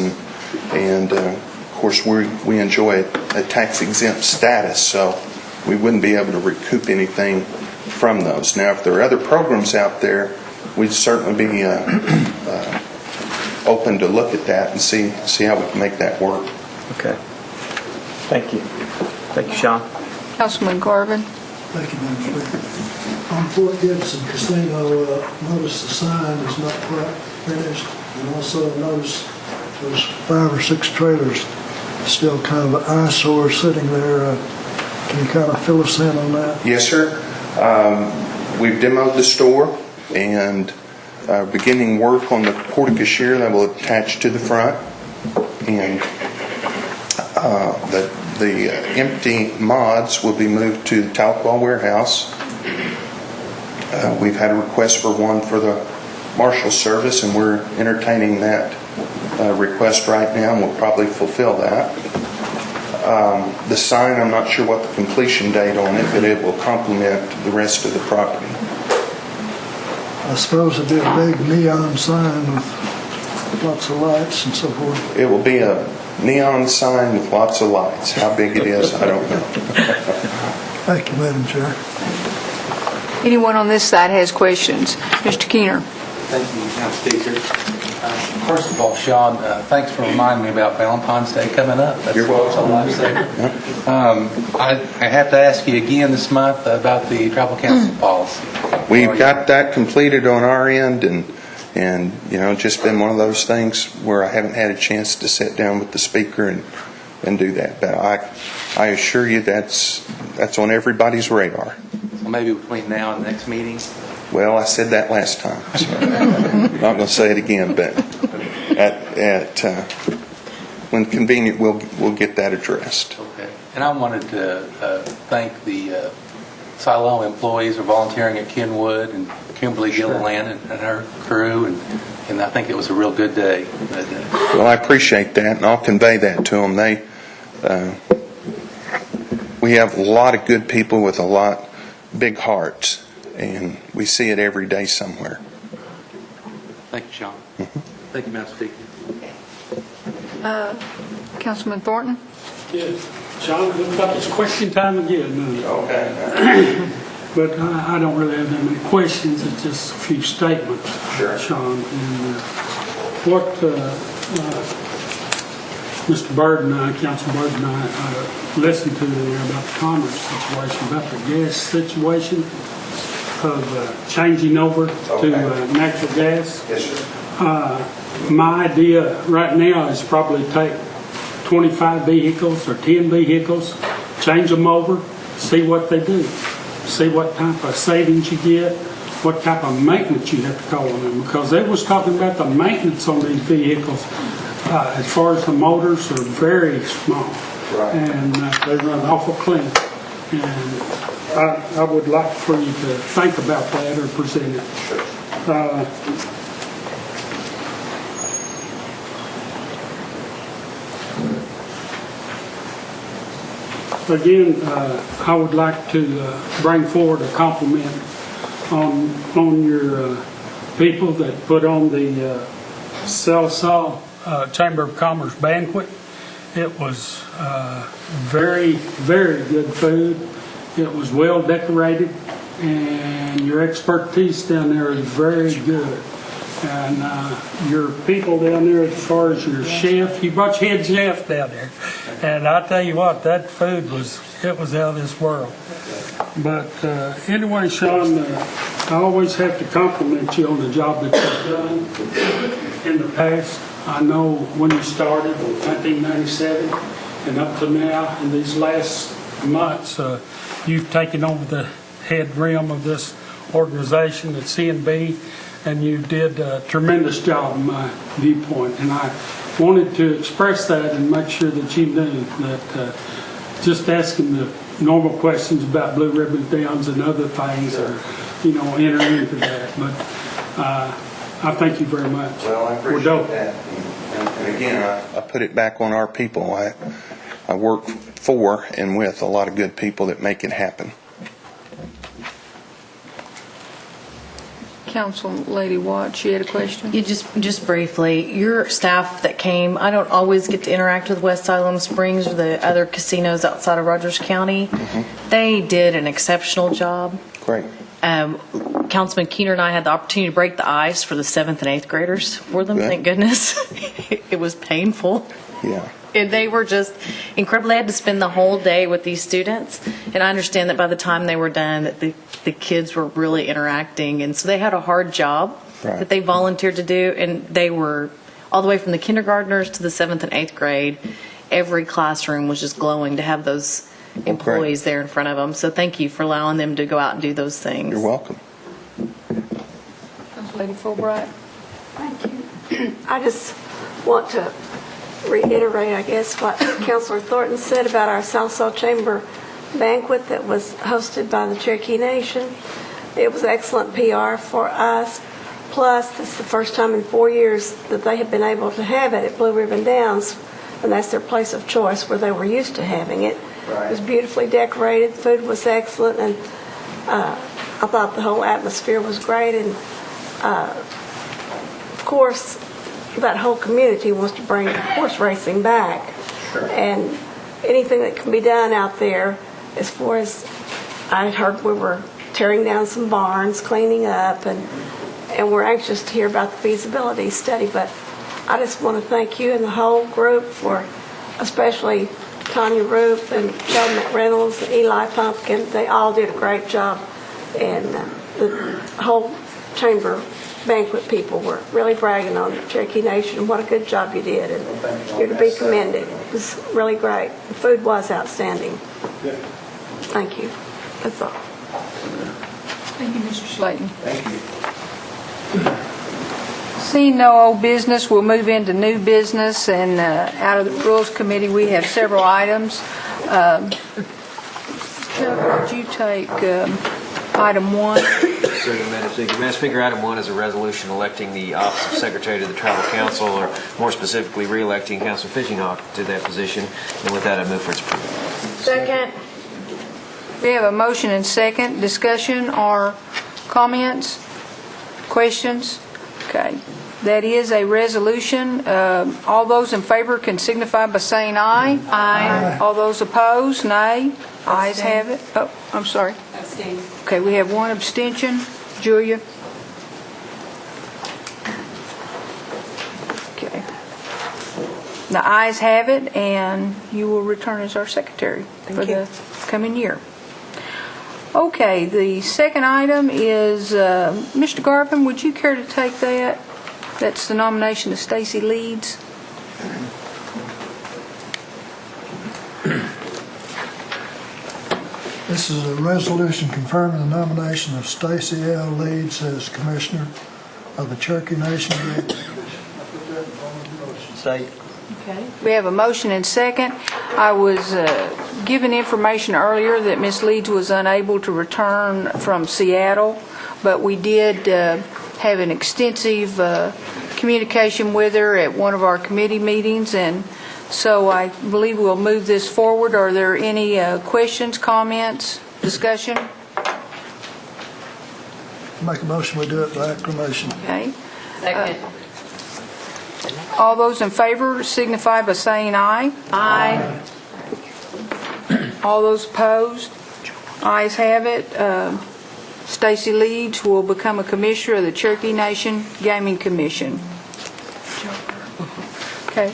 and of course we enjoy a tax exempt status, so we wouldn't be able to recoup anything from those. Now, if there are other programs out there, we'd certainly be open to look at that and see how we can make that work. Okay. Thank you. Thank you, Sean. Councilman Garvin? Thank you, Madam Speaker. On Fort Gibson Casino, notice the sign is not quite finished, and also notice those 5 or 6 trailers still kind of an eyesore sitting there. Can you kind of fill us in on that? Yes, sir. We've demoed the store and beginning work on the porte-cochere that will attach to the front, and the empty mods will be moved to the Tahlequah warehouse. We've had a request for one for the Marshal Service, and we're entertaining that request right now, and we'll probably fulfill that. The sign, I'm not sure what the completion date on it, but it will complement the rest of the property. I suppose it'd be a big neon sign with lots of lights and so forth. It will be a neon sign with lots of lights. How big it is, I don't know. Thank you, Madam Chair. Anyone on this side has questions? Mr. Keener. Thank you, Madam Speaker. First of all, Sean, thanks for reminding me about Valentine's Day coming up. You're welcome. I have to ask you again this month about the Tribal Council policy. We've got that completed on our end, and just been one of those things where I haven't had a chance to sit down with the speaker and do that. But I assure you that's on everybody's radar. So maybe between now and the next meeting? Well, I said that last time, so I'm not going to say it again, but when convenient, we'll get that addressed. Okay. And I wanted to thank the Siloam employees for volunteering at Kenwood, and Kimberly Gilliland and her crew, and I think it was a real good day. Well, I appreciate that, and I'll convey that to them. We have a lot of good people with a lot big hearts, and we see it every day somewhere. Thank you, Sean. Thank you, Madam Speaker. Councilman Thornton? Yes. Sean, it looks like it's question time again. Okay. But I don't really have that many questions. It's just a few statements, Sure. Sean. And what Mr. Byrd and I, Council Byrd and I, listened to there about the commerce situation, about the gas situation of changing over to natural gas. Yes, sir. My idea right now is probably take 25 vehicles or 10 vehicles, change them over, see what they do, see what type of savings you get, what type of maintenance you have to call on them. Because they was talking about the maintenance on these vehicles, as far as the motors are very small. Right. And they run awful clean. And I would like for you to think about that or present it. Sure. Again, I would like to bring forward a compliment on your people that put on the Salsa Chamber of Commerce banquet. It was very, very good food. It was well decorated, and your expertise down there is very good. And your people down there, as far as your chef, you brought your head chef down there. And I tell you what, that food was out of this world. But anyway, Sean, I always have to compliment you on the job that you've done in the past. I know when you started in 1997 and up to now, in these last months, you've taken over the head realm of this organization at CNB, and you did a tremendous job in my viewpoint. And I wanted to express that and make sure that you knew that just asking the normal questions about blue ribbon downs and other things are, enter into that. But I thank you very much. Well, I appreciate that. And again, I put it back on our people. I work for and with a lot of good people that make it happen. Council Lady Watts, you had a question? You just briefly, your staff that came, I don't always get to interact with West Siloam Springs or the other casinos outside of Rogers County. They did an exceptional job. Great. Councilman Keener and I had the opportunity to break the ice for the 7th and 8th graders for them, thank goodness. It was painful. Yeah. And they were just incredible. They had to spend the whole day with these students. And I understand that by the time they were done, that the kids were really interacting. And so they had a hard job that they volunteered to do. And they were all the way from the kindergartners to the 7th and 8th grade. Every classroom was just glowing to have those employees there in front of them. So thank you for allowing them to go out and do those things. You're welcome. Lady Fulbright. Thank you. I just want to reiterate, I guess, what Councilor Thornton said about our South Saw Chamber banquet that was hosted by the Cherokee Nation. It was excellent PR for us. Plus, this is the first time in 4 years that they have been able to have it at Blue Ribbon Downs, and that's their place of choice where they were used to having it. Right. It was beautifully decorated, food was excellent, and I thought the whole atmosphere was great. And of course, that whole community wants to bring horse racing back. Sure. And anything that can be done out there, as far as I heard, we were tearing down some barns, cleaning up, and we're anxious to hear about the feasibility study. But I just want to thank you and the whole group for, especially Tanya Roop and Joe McReynolds and Eli Pumpkin. They all did a great job, and the whole chamber banquet people were really bragging on the Cherokee Nation and what a good job you did, and you're to be commended. It was really great. The food was outstanding. Thank you. That's all. Thank you, Mr. Slayton. Thank you. Seeing no old business, we'll move into new business, and out of the Rules Committee, we have several items. Chuck, would you take item 1? Madam Speaker, item 1 is a resolution electing the office of Secretary to the Tribal Council, or more specifically, re-electing Councilor Fishinghawk to that position. And with that, I move for its approval. Second. We have a motion and second. Discussion or comments? Questions? Okay. That is a resolution. All those in favor can signify by saying aye. Aye. All those opposed, nay. Ayes have it. Oh, I'm sorry. Abstain. Okay, we have one abstention. Julia? Okay. The ayes have it, and you will return as our secretary for the coming year. Okay, the second item is, Mr. Garvin, would you care to take that? That's the nomination of Stacy Leeds. This is a resolution confirming the nomination of Stacy L. Leeds as Commissioner of the Cherokee Nation. Say. Okay. We have a motion and second. I was given information earlier that Ms. Leeds was unable to return from Seattle, but we did have an extensive communication with her at one of our committee meetings, and so I believe we'll move this forward. Are there any questions, comments, discussion? Make a motion we do it by acclamation. Okay. Second. All those in favor signify by saying aye. Aye. All those opposed? Ayes have it. Stacy Leeds will become a commissioner of the Cherokee Nation Gaming Commission. Okay.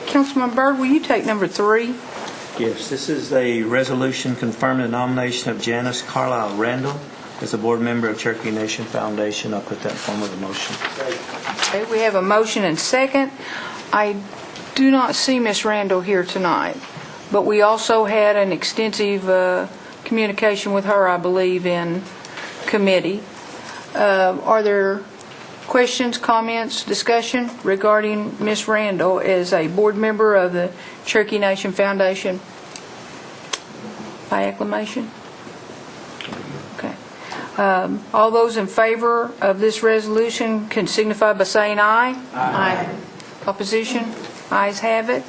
Councilman Byrd, will you take number 3? Yes, this is a resolution confirming the nomination of Janice Carlisle Randall as a board member of Cherokee Nation Foundation. I'll put that in form of a motion. Okay, we have a motion and second. I do not see Ms. Randall here tonight, but we also had an extensive communication with her, I believe, in committee. Are there questions, comments, discussion regarding Ms. Randall as a board member of the Cherokee Nation Foundation? By acclamation? Okay. All those in favor of this resolution can signify by saying aye. Aye. Opposition? Ayes have it.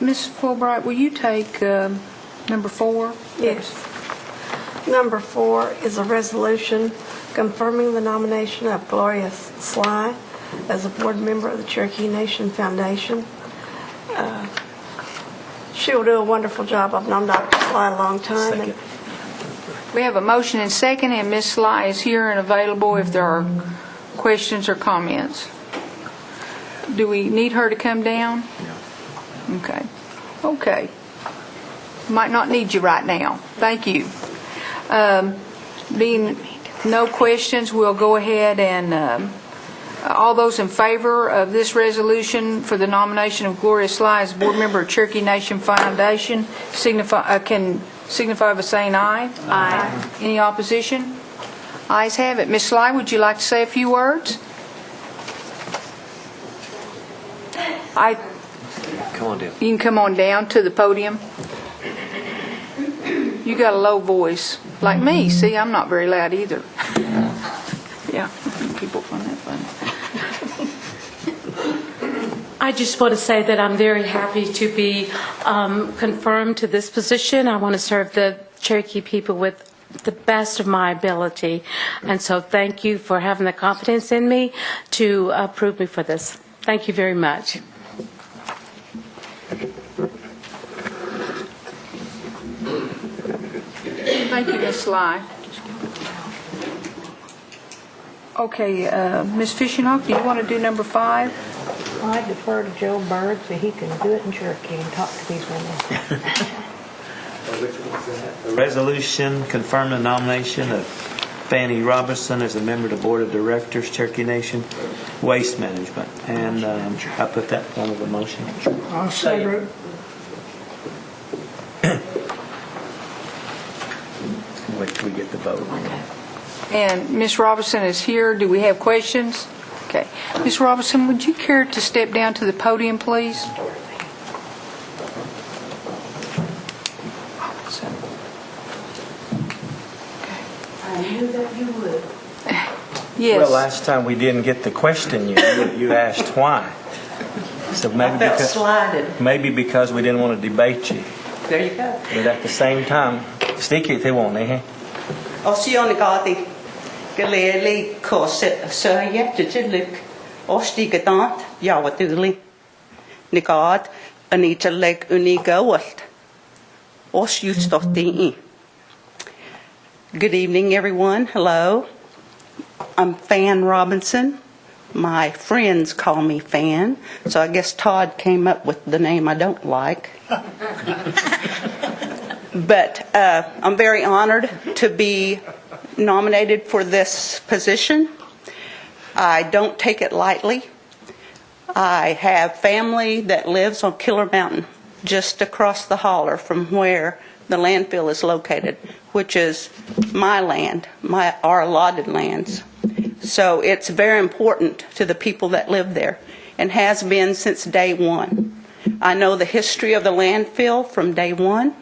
Ms. Fulbright, will you take number 4? Yes. Number 4 is a resolution confirming the nomination of Gloria Sly as a board member of the Cherokee Nation Foundation. She will do a wonderful job. I've known Dr. Sly a long time. And we have a motion and second, and Ms. Sly is here and available if there are questions or comments. Do we need her to come down? No. Okay. Okay. Might not need you right now. Thank you. Being no questions, we'll go ahead and all those in favor of this resolution for the nomination of Gloria Sly as board member of Cherokee Nation Foundation can signify by saying aye. Aye. Any opposition? Ayes have it. Ms. Sly, would you like to say a few words? Come on down. You can come on down to the podium. You got a low voice, like me. See, I'm not very loud either. Yeah, people find that funny. I just want to say that I'm very happy to be confirmed to this position. I want to serve the Cherokee people with the best of my ability. And so thank you for having the confidence in me to approve me for this. Thank you very much. Thank you, Ms. Sly. Okay, Ms. Fishinghawk, do you want to do number 5? I defer to Joe Bird so he can do it in Cherokee and talk to these women. A resolution confirming the nomination of Fanny Robinson as a member of the Board of Directors, Cherokee Nation Waste Management. And I put that in form of a motion. I'll second it. Wait till we get the vote. And Ms. Robinson is here. Do we have questions? Okay. Ms. Robinson, would you care to step down to the podium, please? I knew that you would. Yes. Well, last time we didn't get the question you asked why. So maybe because we didn't want to debate you. There you go. But at the same time, stick it, they won't, eh? Oceanagati, Galili, Corset, Surya, Tilik, Ostigadant, Yawatuli, Nigard, Anita Lake Unigawalt, Oshustoti. Good evening, everyone. Hello. I'm Fan Robinson. My friends call me Fan, so I guess Todd came up with the name I don't like. But I'm very honored to be nominated for this position. I don't take it lightly. I have family that lives on Killer Mountain, just across the holler from where the landfill is located, which is my land, our allotted lands. So it's very important to the people that live there and has been since day one. I know the history of the landfill from day one,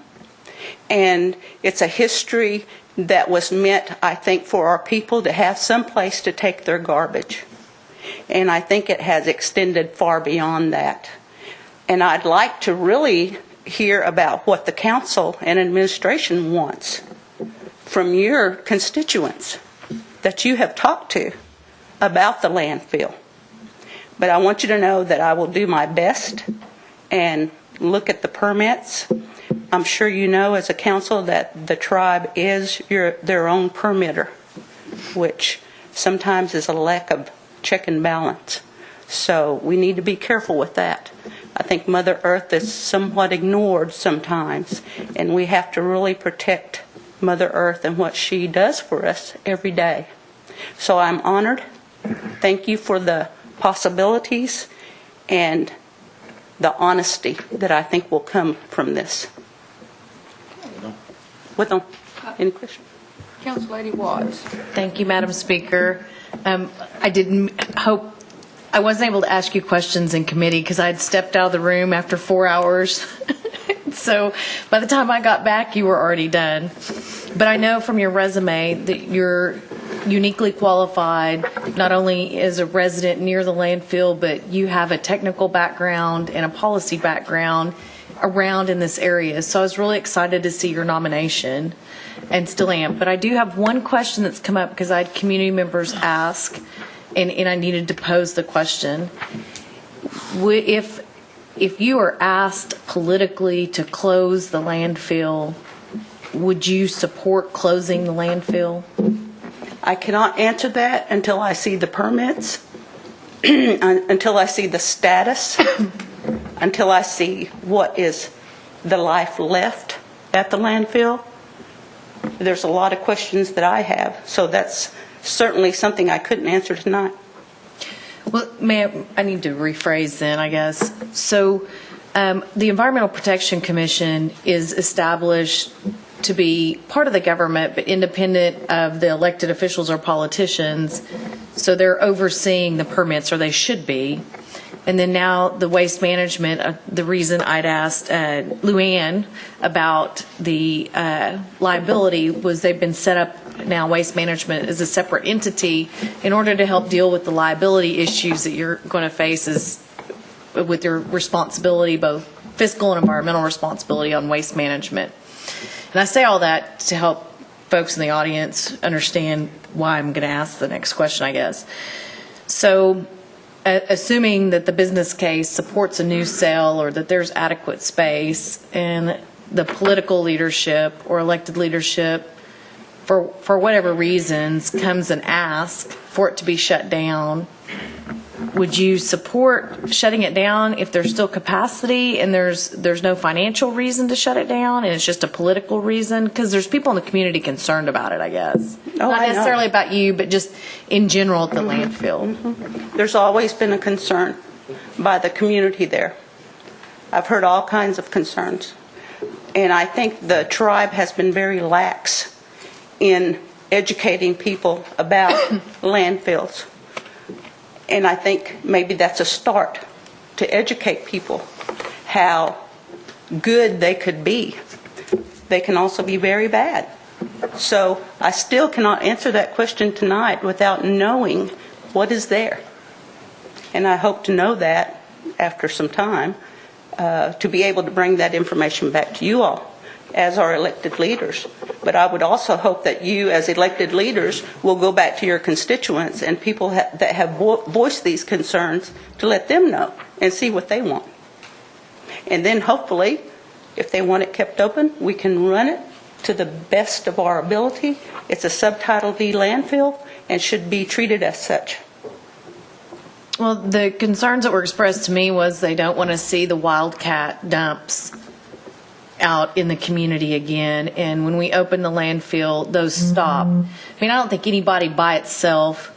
and it's a history that was meant, I think, for our people to have some place to take their garbage. And I think it has extended far beyond that. And I'd like to really hear about what the council and administration wants from your constituents that you have talked to about the landfill. But I want you to know that I will do my best and look at the permits. I'm sure you know as a council that the tribe is their own permitter, which sometimes is a lack of check and balance. So we need to be careful with that. I think Mother Earth is somewhat ignored sometimes, and we have to really protect Mother Earth and what she does for us every day. So I'm honored. Thank you for the possibilities and the honesty that I think will come from this. Any questions? Council Lady Watts. Thank you, Madam Speaker. I wasn't able to ask you questions in committee because I had stepped out of the room after 4 hours. So by the time I got back, you were already done. But I know from your resume that you're uniquely qualified, not only as a resident near the landfill, but you have a technical background and a policy background around in this area. So I was really excited to see your nomination, and still am. But I do have one question that's come up because I had community members ask, and I needed to pose the question. If you are asked politically to close the landfill, would you support closing the landfill? I cannot answer that until I see the permits, until I see the status, until I see what is the life left at the landfill. There's a lot of questions that I have, so that's certainly something I couldn't answer tonight. Well, ma'am, I need to rephrase then, I guess. So the Environmental Protection Commission is established to be part of the government, but independent of the elected officials or politicians. So they're overseeing the permits, or they should be. And then now the waste management, the reason I'd asked Luann about the liability was they've been set up now, waste management is a separate entity in order to help deal with the liability issues that you're going to face with your responsibility, both fiscal and environmental responsibility on waste management. And I say all that to help folks in the audience understand why I'm going to ask the next question, I guess. So, assuming that the business case supports a new sale or that there's adequate space and the political leadership or elected leadership, for whatever reasons, comes and asks for it to be shut down, would you support shutting it down if there's still capacity and there's no financial reason to shut it down and it's just a political reason? Because there's people in the community concerned about it, I guess. Not necessarily about you, but just in general at the landfill. There's always been a concern by the community there. I've heard all kinds of concerns. And I think the tribe has been very lax in educating people about landfills. And I think maybe that's a start to educate people how good they could be. They can also be very bad. So I still cannot answer that question tonight without knowing what is there. And I hope to know that after some time to be able to bring that information back to you all as our elected leaders. But I would also hope that you as elected leaders will go back to your constituents and people that have voiced these concerns to let them know and see what they want. And then hopefully, if they want it kept open, we can run it to the best of our ability. It's a Subtitle D landfill and should be treated as such. Well, the concerns that were expressed to me was they don't want to see the wildcat dumps out in the community again. And when we open the landfill, those stop. I mean, I don't think anybody by itself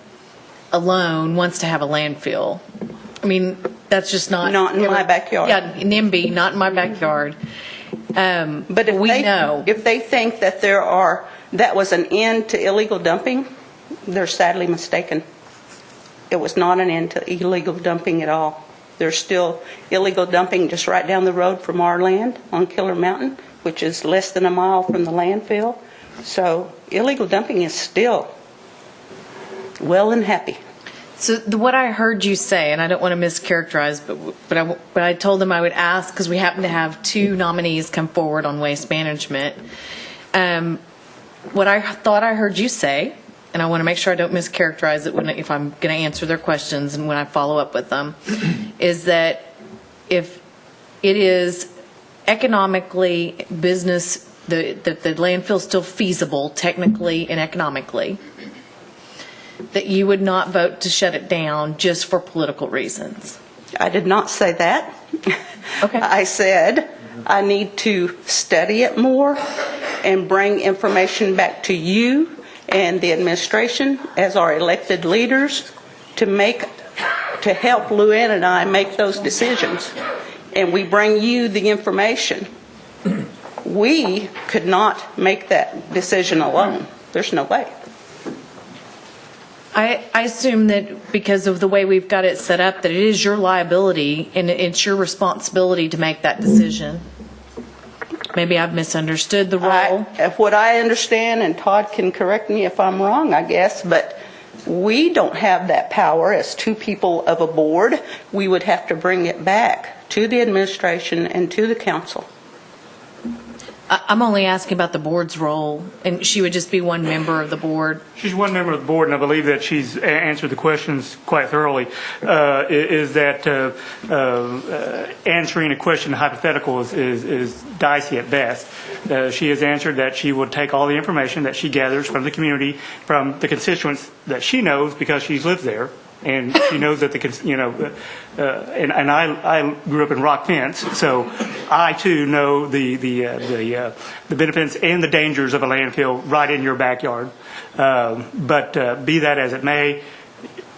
alone wants to have a landfill. I mean, that's just not in my backyard. Yeah, NIMBY, not in my backyard. But if they think that that was an end to illegal dumping, they're sadly mistaken. It was not an end to illegal dumping at all. There's still illegal dumping just right down the road from our land on Killer Mountain, which is less than a mile from the landfill. So illegal dumping is still well and happy. So what I heard you say, and I don't want to mischaracterize, but I told them I would ask because we happen to have two nominees come forward on waste management. What I thought I heard you say, and I want to make sure I don't mischaracterize it if I'm going to answer their questions and when I follow up with them, is that if it is economically that the landfill is still feasible technically and economically, that you would not vote to shut it down just for political reasons. I did not say that. Okay. I said I need to study it more and bring information back to you and the administration as our elected leaders to help Luann and I make those decisions. And we bring you the information. We could not make that decision alone. There's no way. I assume that because of the way we've got it set up, that it is your liability and it's your responsibility to make that decision. Maybe I've misunderstood the role. What I understand, and Todd can correct me if I'm wrong, I guess, but we don't have that power as two people of a board. We would have to bring it back to the administration and to the council. I'm only asking about the board's role, and she would just be one member of the board. She's one member of the board, and I believe that she's answered the questions quite thoroughly. Is that answering a question hypothetical is dicey at best. She has answered that she will take all the information that she gathers from the community, from the constituents that she knows because she lives there. And she knows that and I grew up in Rock Fence, so I too know the benefits and the dangers of a landfill right in your backyard. But be that as it may,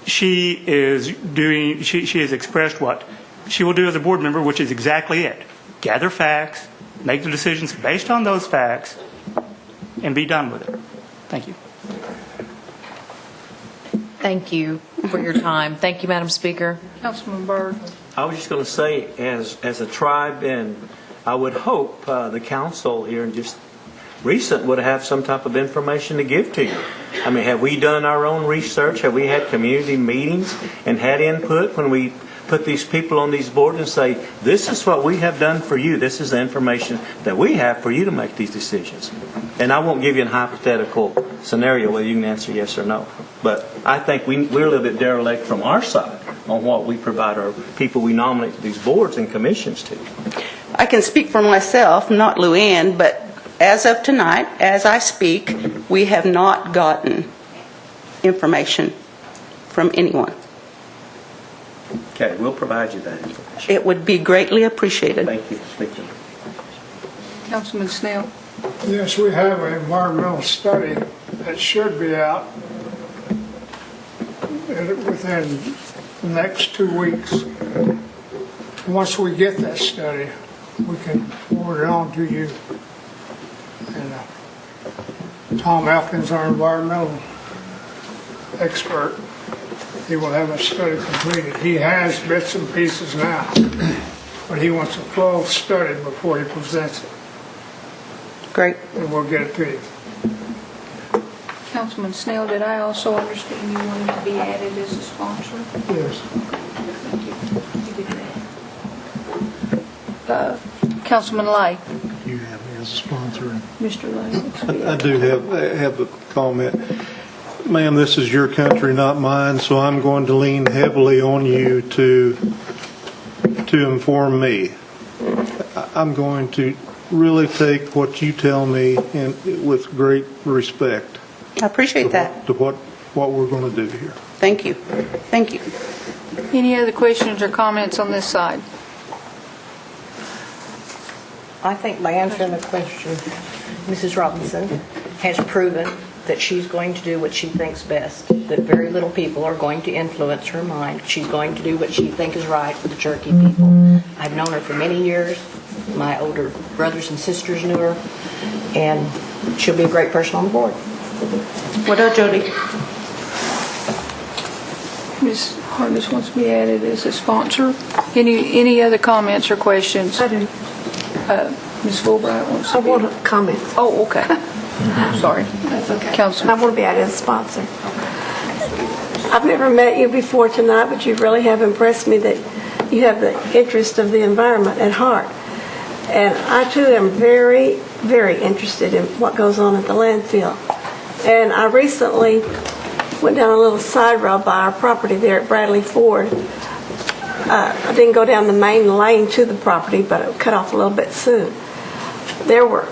she has expressed what she will do as a board member, which is exactly it: gather facts, make the decisions based on those facts, and be done with it. Thank you. Thank you for your time. Thank you, Madam Speaker. Councilman Byrd. I was just going to say, as a tribe, and I would hope the council here in just recent would have some type of information to give to you. I mean, have we done our own research? Have we had community meetings and had input when we put these people on these boards and say, this is what we have done for you. This is the information that we have for you to make these decisions. And I won't give you a hypothetical scenario whether you can answer yes or no. But I think we're a little bit derelict from our side on what we provide our people we nominate to these boards and commissions to. I can speak for myself, not Luann, but as of tonight, as I speak, we have not gotten information from anyone. Okay, we'll provide you that information. It would be greatly appreciated. Thank you. Thank you. Councilman Snell. Yes, we have an environmental study that should be out within the next 2 weeks. Once we get that study, we can forward it on to you. And Tom Elkins, our environmental expert, he will have a study completed. He has bits and pieces now, but he wants a full study before he presents it. Great. And we'll get it to you. Councilman Snell, did I also understand you wanted to be added as a sponsor? Yes. Thank you. You did that. Councilman Lay. You have me as a sponsor. Mr. Lay. I do have a comment. Ma'am, this is your country, not mine, so I'm going to lean heavily on you to inform me. I'm going to really take what you tell me with great respect. I appreciate that. To what we're going to do here. Thank you. Thank you. Any other questions or comments on this side? I think by answering the question, Mrs. Robinson has proven that she's going to do what she thinks best, that very little people are going to influence her mind. She's going to do what she thinks is right for the Cherokee people. I've known her for many years. My older brothers and sisters knew her, and she'll be a great person on the board. What up, Jody? Ms. Hargis wants to be added as a sponsor. Any other comments or questions? I do. Ms. Fulbright wants to I want to comment. Oh, okay. Sorry. That's okay. Councilman. I want to be added as a sponsor. I've never met you before tonight, but you really have impressed me that you have the interest of the environment at heart. And I, too, am very, very interested in what goes on at the landfill. And I recently went down a little side road by our property there at Bradley Ford. I didn't go down the main lane to the property, but it cut off a little bit soon. There were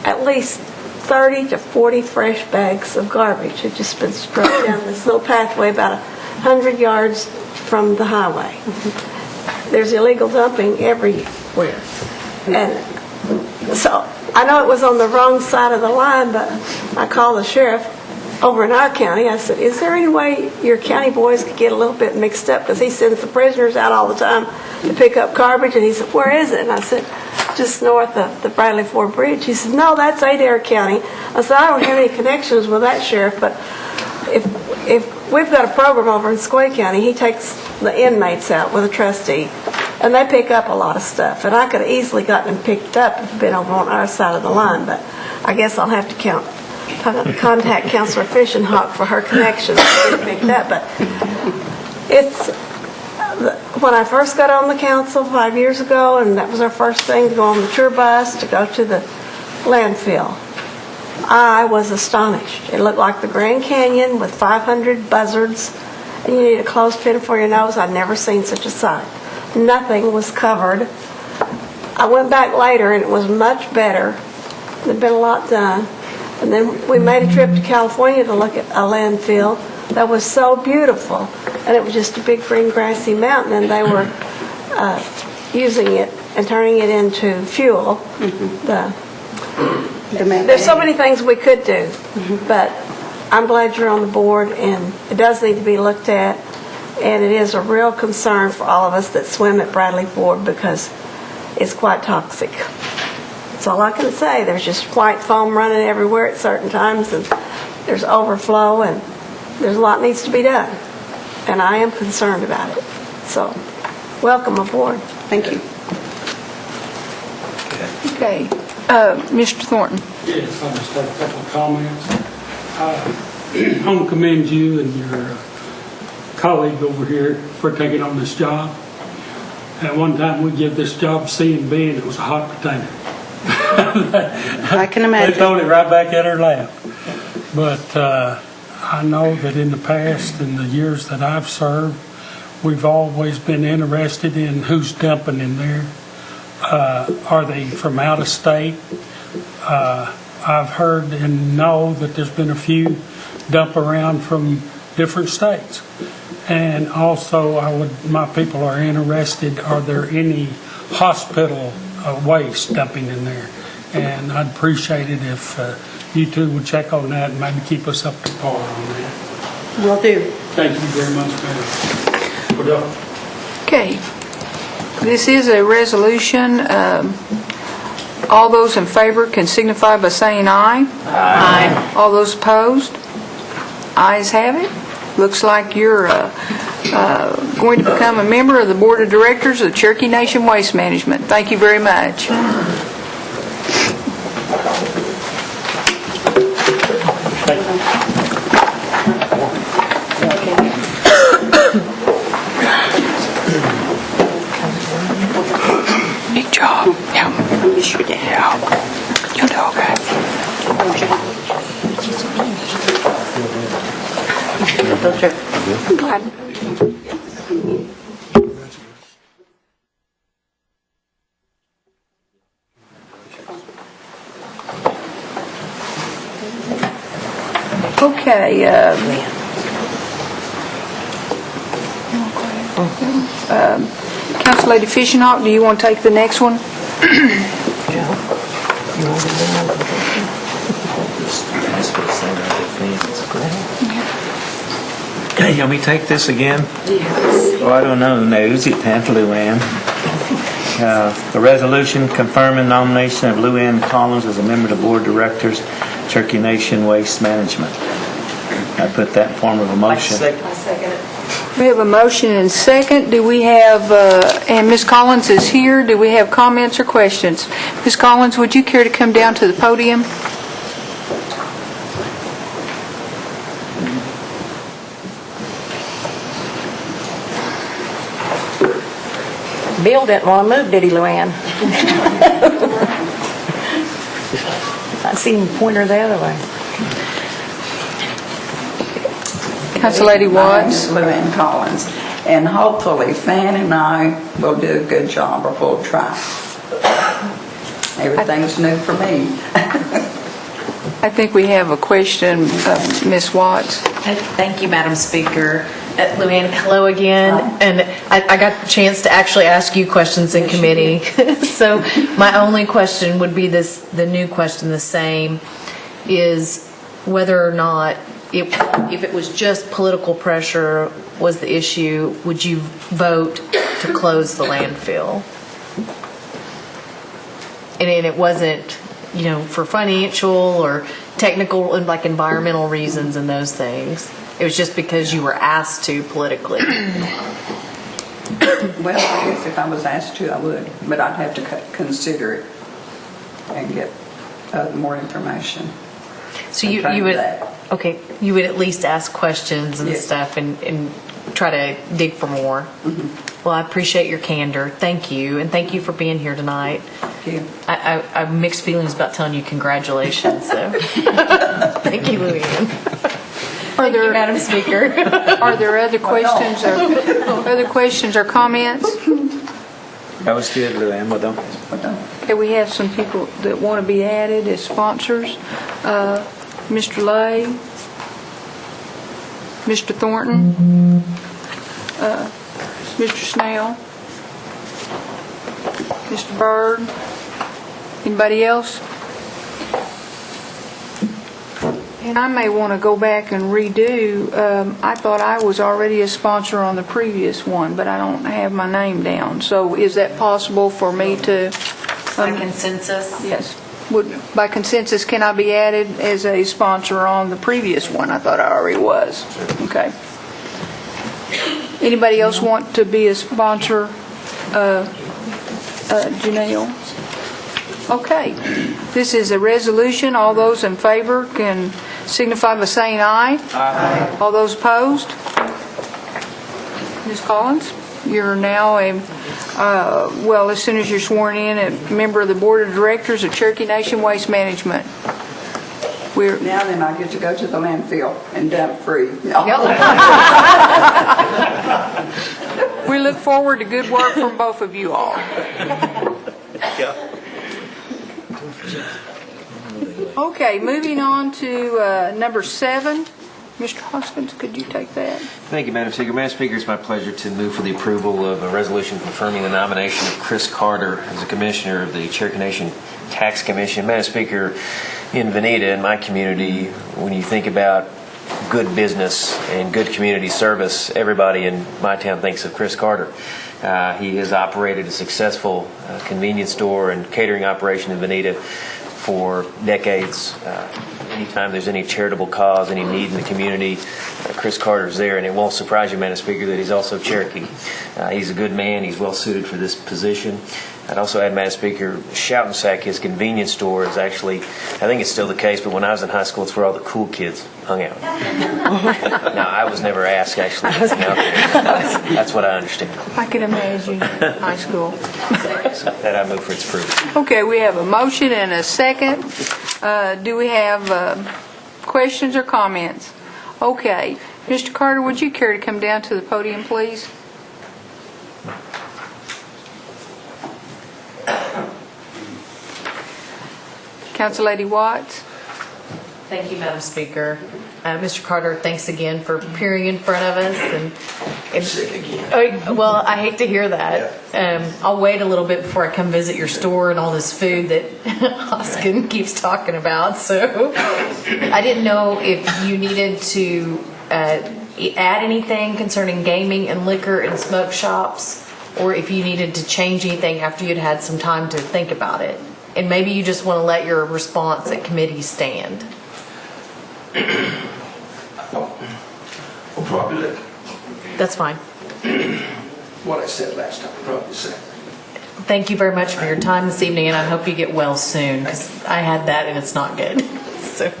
at least 30 to 40 fresh bags of garbage had just been struck down this little pathway about 100 yards from the highway. There's illegal dumping everywhere. And so I know it was on the wrong side of the line, but I called the sheriff over in our county. I said, is there any way your county boys could get a little bit mixed up? Because he sends the prisoners out all the time to pick up garbage. And he said, where is it? And I said, just north of the Bradley Ford Bridge. He said, no, that's Adair County. I said, I don't have any connections with that sheriff, but if we've got a program over in Sequoia County, he takes the inmates out with a trustee, and they pick up a lot of stuff. And I could have easily gotten them picked up if it'd been over on our side of the line, but I guess I'll have to contact Councilor Fishenhawk for her connections to get picked up. But it's when I first got on the council 5 years ago, and that was our first thing, to go on the tour bus to go to the landfill, I was astonished. It looked like the Grand Canyon with 500 buzzards, and you need a clothespin for your nose. I'd never seen such a sight. Nothing was covered. I went back later, and it was much better. There'd been a lot done. And then we made a trip to California to look at a landfill that was so beautiful. And it was just a big green grassy mountain, and they were using it and turning it into fuel. There's so many things we could do, but I'm glad you're on the board, and it does need to be looked at. And it is a real concern for all of us that swim at Bradley Ford, because it's quite toxic. That's all I can say. There's just white foam running everywhere at certain times, and there's overflow, and there's a lot needs to be done. And I am concerned about it. So Welcome aboard. Thank you. Okay. Mr. Thornton. Yes, I'll just have a couple of comments. I want to commend you and your colleague over here for taking on this job. At one time, we gave this job C and B, and it was a hot potato. I can imagine. They throwed it right back at her lap. But I know that in the past, in the years that I've served, we've always been interested in who's dumping in there. Are they from out of state? I've heard and know that there's been a few dump around from different states. And also, my people are interested, are there any hospital waste dumping in there? And I'd appreciate it if you two would check on that and maybe keep us up to par on that. Will do. Thank you very much, ma'am. Okay. This is a resolution. All those in favor can signify by saying aye. Aye. All those opposed? Ayes have it. Looks like you're going to become a member of the Board of Directors of Cherokee Nation Waste Management. Thank you very much. Big job. Yeah. Yes, you did. Yeah. You'll do okay. I'm glad. Okay. Council Lady Fishinghawk, do you want to take the next one? Okay, you want me to take this again? Yes. Oh, I don't know the news. It's Luann. The resolution confirming nomination of Luann Collins as a member of the Board of Directors, Cherokee Nation Waste Management. I put that in form of a motion. I second it. We have a motion and second. Do we have, and Ms. Collins is here, do we have comments or questions? Ms. Collins, would you care to come down to the podium? Bill didn't want to move, did he, Luann? I seen him point her the other way. Council Lady Watts. My name is Luann Collins, and hopefully Fan and I will do a good job, or we'll try. Everything's new for me. I think we have a question, Ms. Watts. Thank you, Madam Speaker. Luann, hello again. And I got the chance to actually ask you questions in committee. So my only question would be the new question, the same, is whether or not, if it was just political pressure was the issue, would you vote to close the landfill? And it wasn't, for financial or technical and like environmental reasons and those things. It was just because you were asked to politically. Well, I guess if I was asked to, I would, but I'd have to consider it and get more information. So you would, okay, you would at least ask questions and stuff and try to dig for more. Mm-hmm. Well, I appreciate your candor. Thank you. And thank you for being here tonight. Thank you. I have mixed feelings about telling you congratulations. So thank you, Luann. Thank you, Madam Speaker. Are there other questions or comments? That was good, Luann. Well done. Okay, we have some people that want to be added as sponsors. Mr. Lay, Mr. Thornton, Mr. Snell, Mr. Byrd. Anybody else? And I may want to go back and redo. I thought I was already a sponsor on the previous one, but I don't have my name down. So is that possible for me to? By consensus? Yes. By consensus, can I be added as a sponsor on the previous one? I thought I already was. Okay. Anybody else want to be a sponsor Janelle? Okay. This is a resolution. All those in favor can signify by saying aye. Aye. All those opposed? Ms. Collins, you're now well, as soon as you're sworn in, a member of the Board of Directors of Cherokee Nation Waste Management. Now then I get to go to the landfill and dump free. No. We look forward to good work from both of you all. Okay, moving on to number 7. Mr. Hoskins, could you take that? Thank you, Madam Speaker. Madam Speaker, it's my pleasure to move for the approval of a resolution confirming the nomination of Chris Carter as a commissioner of the Cherokee Nation Tax Commission. Madam Speaker, in Veneta, in my community, when you think about good business and good community service, everybody in my town thinks of Chris Carter. He has operated a successful convenience store and catering operation in Veneta for decades. Anytime there's any charitable cause, any need in the community, Chris Carter's there, and it won't surprise you, Madam Speaker, that he's also Cherokee. He's a good man. He's well suited for this position. I'd also add, Madam Speaker, Shout and Sack, his convenience store, is actually, I think it's still the case, but when I was in high school, it's where all the cool kids hung out. Now, I was never asked, actually, to hang out there. That's what I understand. I can imagine high school. So that I move for its approval. Okay, we have a motion and a second. Do we have questions or comments? Okay. Mr. Carter, would you care to come down to the podium, please? Council Lady Watts. Thank you, Madam Speaker. Mr. Carter, thanks again for appearing in front of us. Well, I hate to hear that. I'll wait a little bit before I come visit your store and all this food that Hoskin keeps talking about. So I didn't know if you needed to add anything concerning gaming and liquor and smoke shops, or if you needed to change anything after you'd had some time to think about it. And maybe you just want to let your response at committee stand. Well, probably That's fine. what I said last time, probably said. Thank you very much for your time this evening, and I hope you get well soon, because I had that and it's not good. So,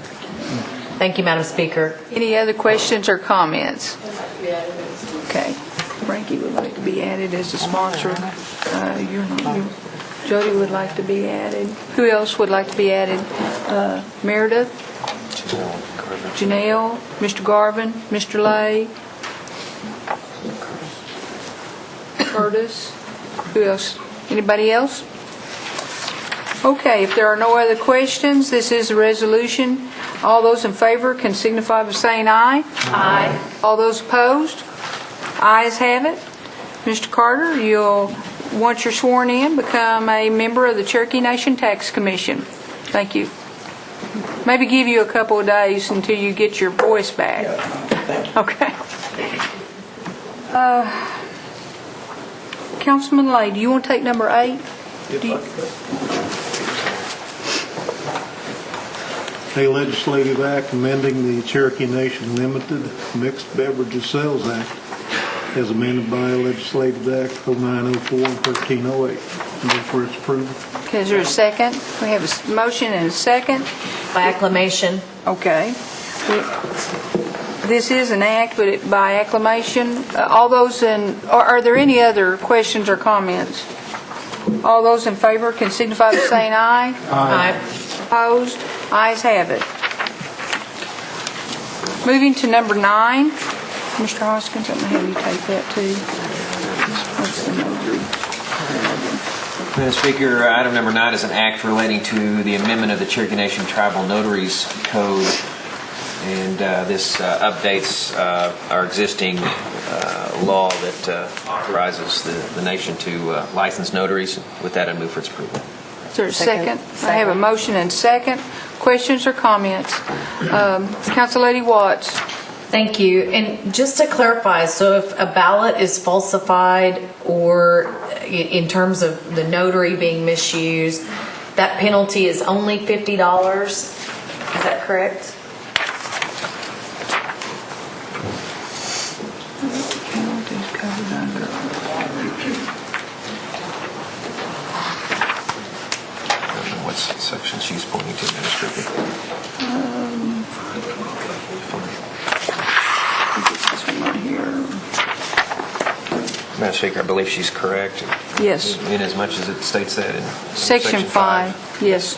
thank you, Madam Speaker. Any other questions or comments? Okay. Frankie would like to be added as a sponsor. You're not. Jody would like to be added. Who else would like to be added? Meredith? Janelle? Mr. Garvin? Mr. Lay? Curtis? Who else? Anybody else? Okay, if there are no other questions, this is a resolution. All those in favor can signify by saying aye. Aye. All those opposed? Ayes have it. Mr. Carter, you'll, once you're sworn in, become a member of the Cherokee Nation Tax Commission. Thank you. Maybe give you a couple of days until you get your voice back. Okay. Councilman Lay, do you want to take number 8? A legislative act amending the Cherokee Nation Limited Mixed Beverages Sales Act as amended by Legislative Act 0904 and 1308. Move for its approval. Okay, is there a second? We have a motion and a second. By acclamation. Okay. This is an act, but by acclamation. All those in, are there any other questions or comments? All those in favor can signify by saying aye. Aye. Opposed? Ayes have it. Moving to number 9. Mr. Hoskins, I'm going to have you take that too. What's the number? Madam Speaker, item number 9 is an act relating to the amendment of the Cherokee Nation Tribal Notaries Code, and this updates our existing law that authorizes the nation to license notaries. With that, I move for its approval. Is there a second? I have a motion and second. Questions or comments? Council Lady Watts. Thank you. And just to clarify, so if a ballot is falsified or in terms of the notary being misused, that penalty is only $50? Is that correct? Madam Speaker, I believe she's correct. Yes. In as much as it states that in Section 5, yes.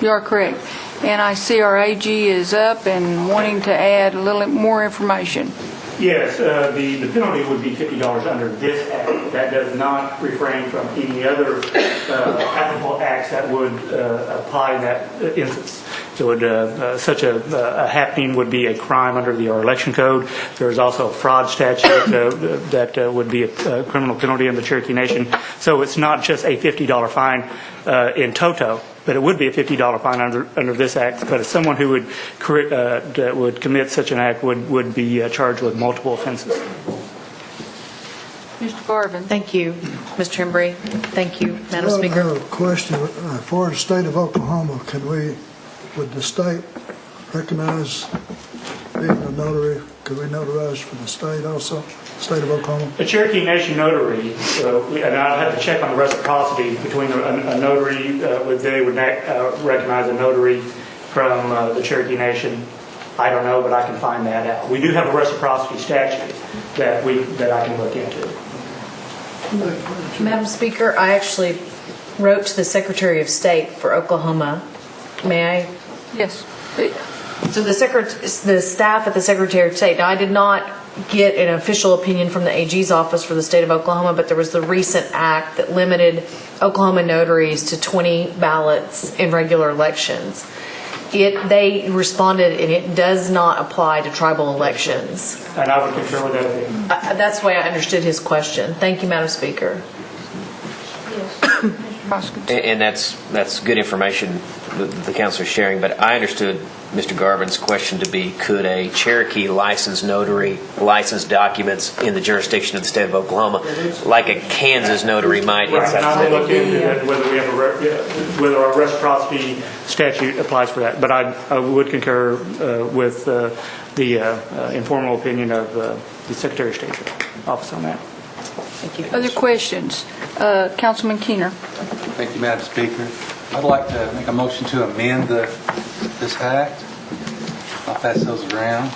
You are correct. And I see our AG is up and wanting to add a little more information. Yes, the penalty would be $50 under this act. That does not refrain from any other applicable acts that would apply in that instance. So such a happening would be a crime under our election code. There is also a fraud statute that would be a criminal penalty in the Cherokee Nation. So it's not just a $50 fine in toto, but it would be a $50 fine under this act. But someone who would commit such an act would be charged with multiple offenses. Mr. Garvin. Thank you, Mr. Embry. Thank you, Madam Speaker. I have a question. For the state of Oklahoma, would the state recognize being a notary? Could we notarize for the state also, state of Oklahoma? The Cherokee Nation notary, and I'll have to check on the reciprocity between a notary, they would recognize a notary from the Cherokee Nation. I don't know, but I can find that out. We do have a reciprocity statute that I can look into. Madam Speaker, I actually wrote to the Secretary of State for Oklahoma. May I? Yes. So the staff at the Secretary of State, now I did not get an official opinion from the AG's office for the state of Oklahoma, but there was the recent act that limited Oklahoma notaries to 20 ballots in regular elections. They responded, and it does not apply to tribal elections. And I would concur with that opinion. That's the way I understood his question. Thank you, Madam Speaker. And that's good information the council is sharing, but I understood Mr. Garvin's question to be, could a Cherokee licensed notary license documents in the jurisdiction of the state of Oklahoma, like a Kansas notary might Right, inside and the I will state? look into that, whether we have whether our reciprocity statute applies for that. But I would concur with the informal opinion of the Secretary of State's office on that. Thank you. Other questions? Councilman Keener. Thank you, Madam Speaker. I'd like to make a motion to amend this act. I'll pass those around.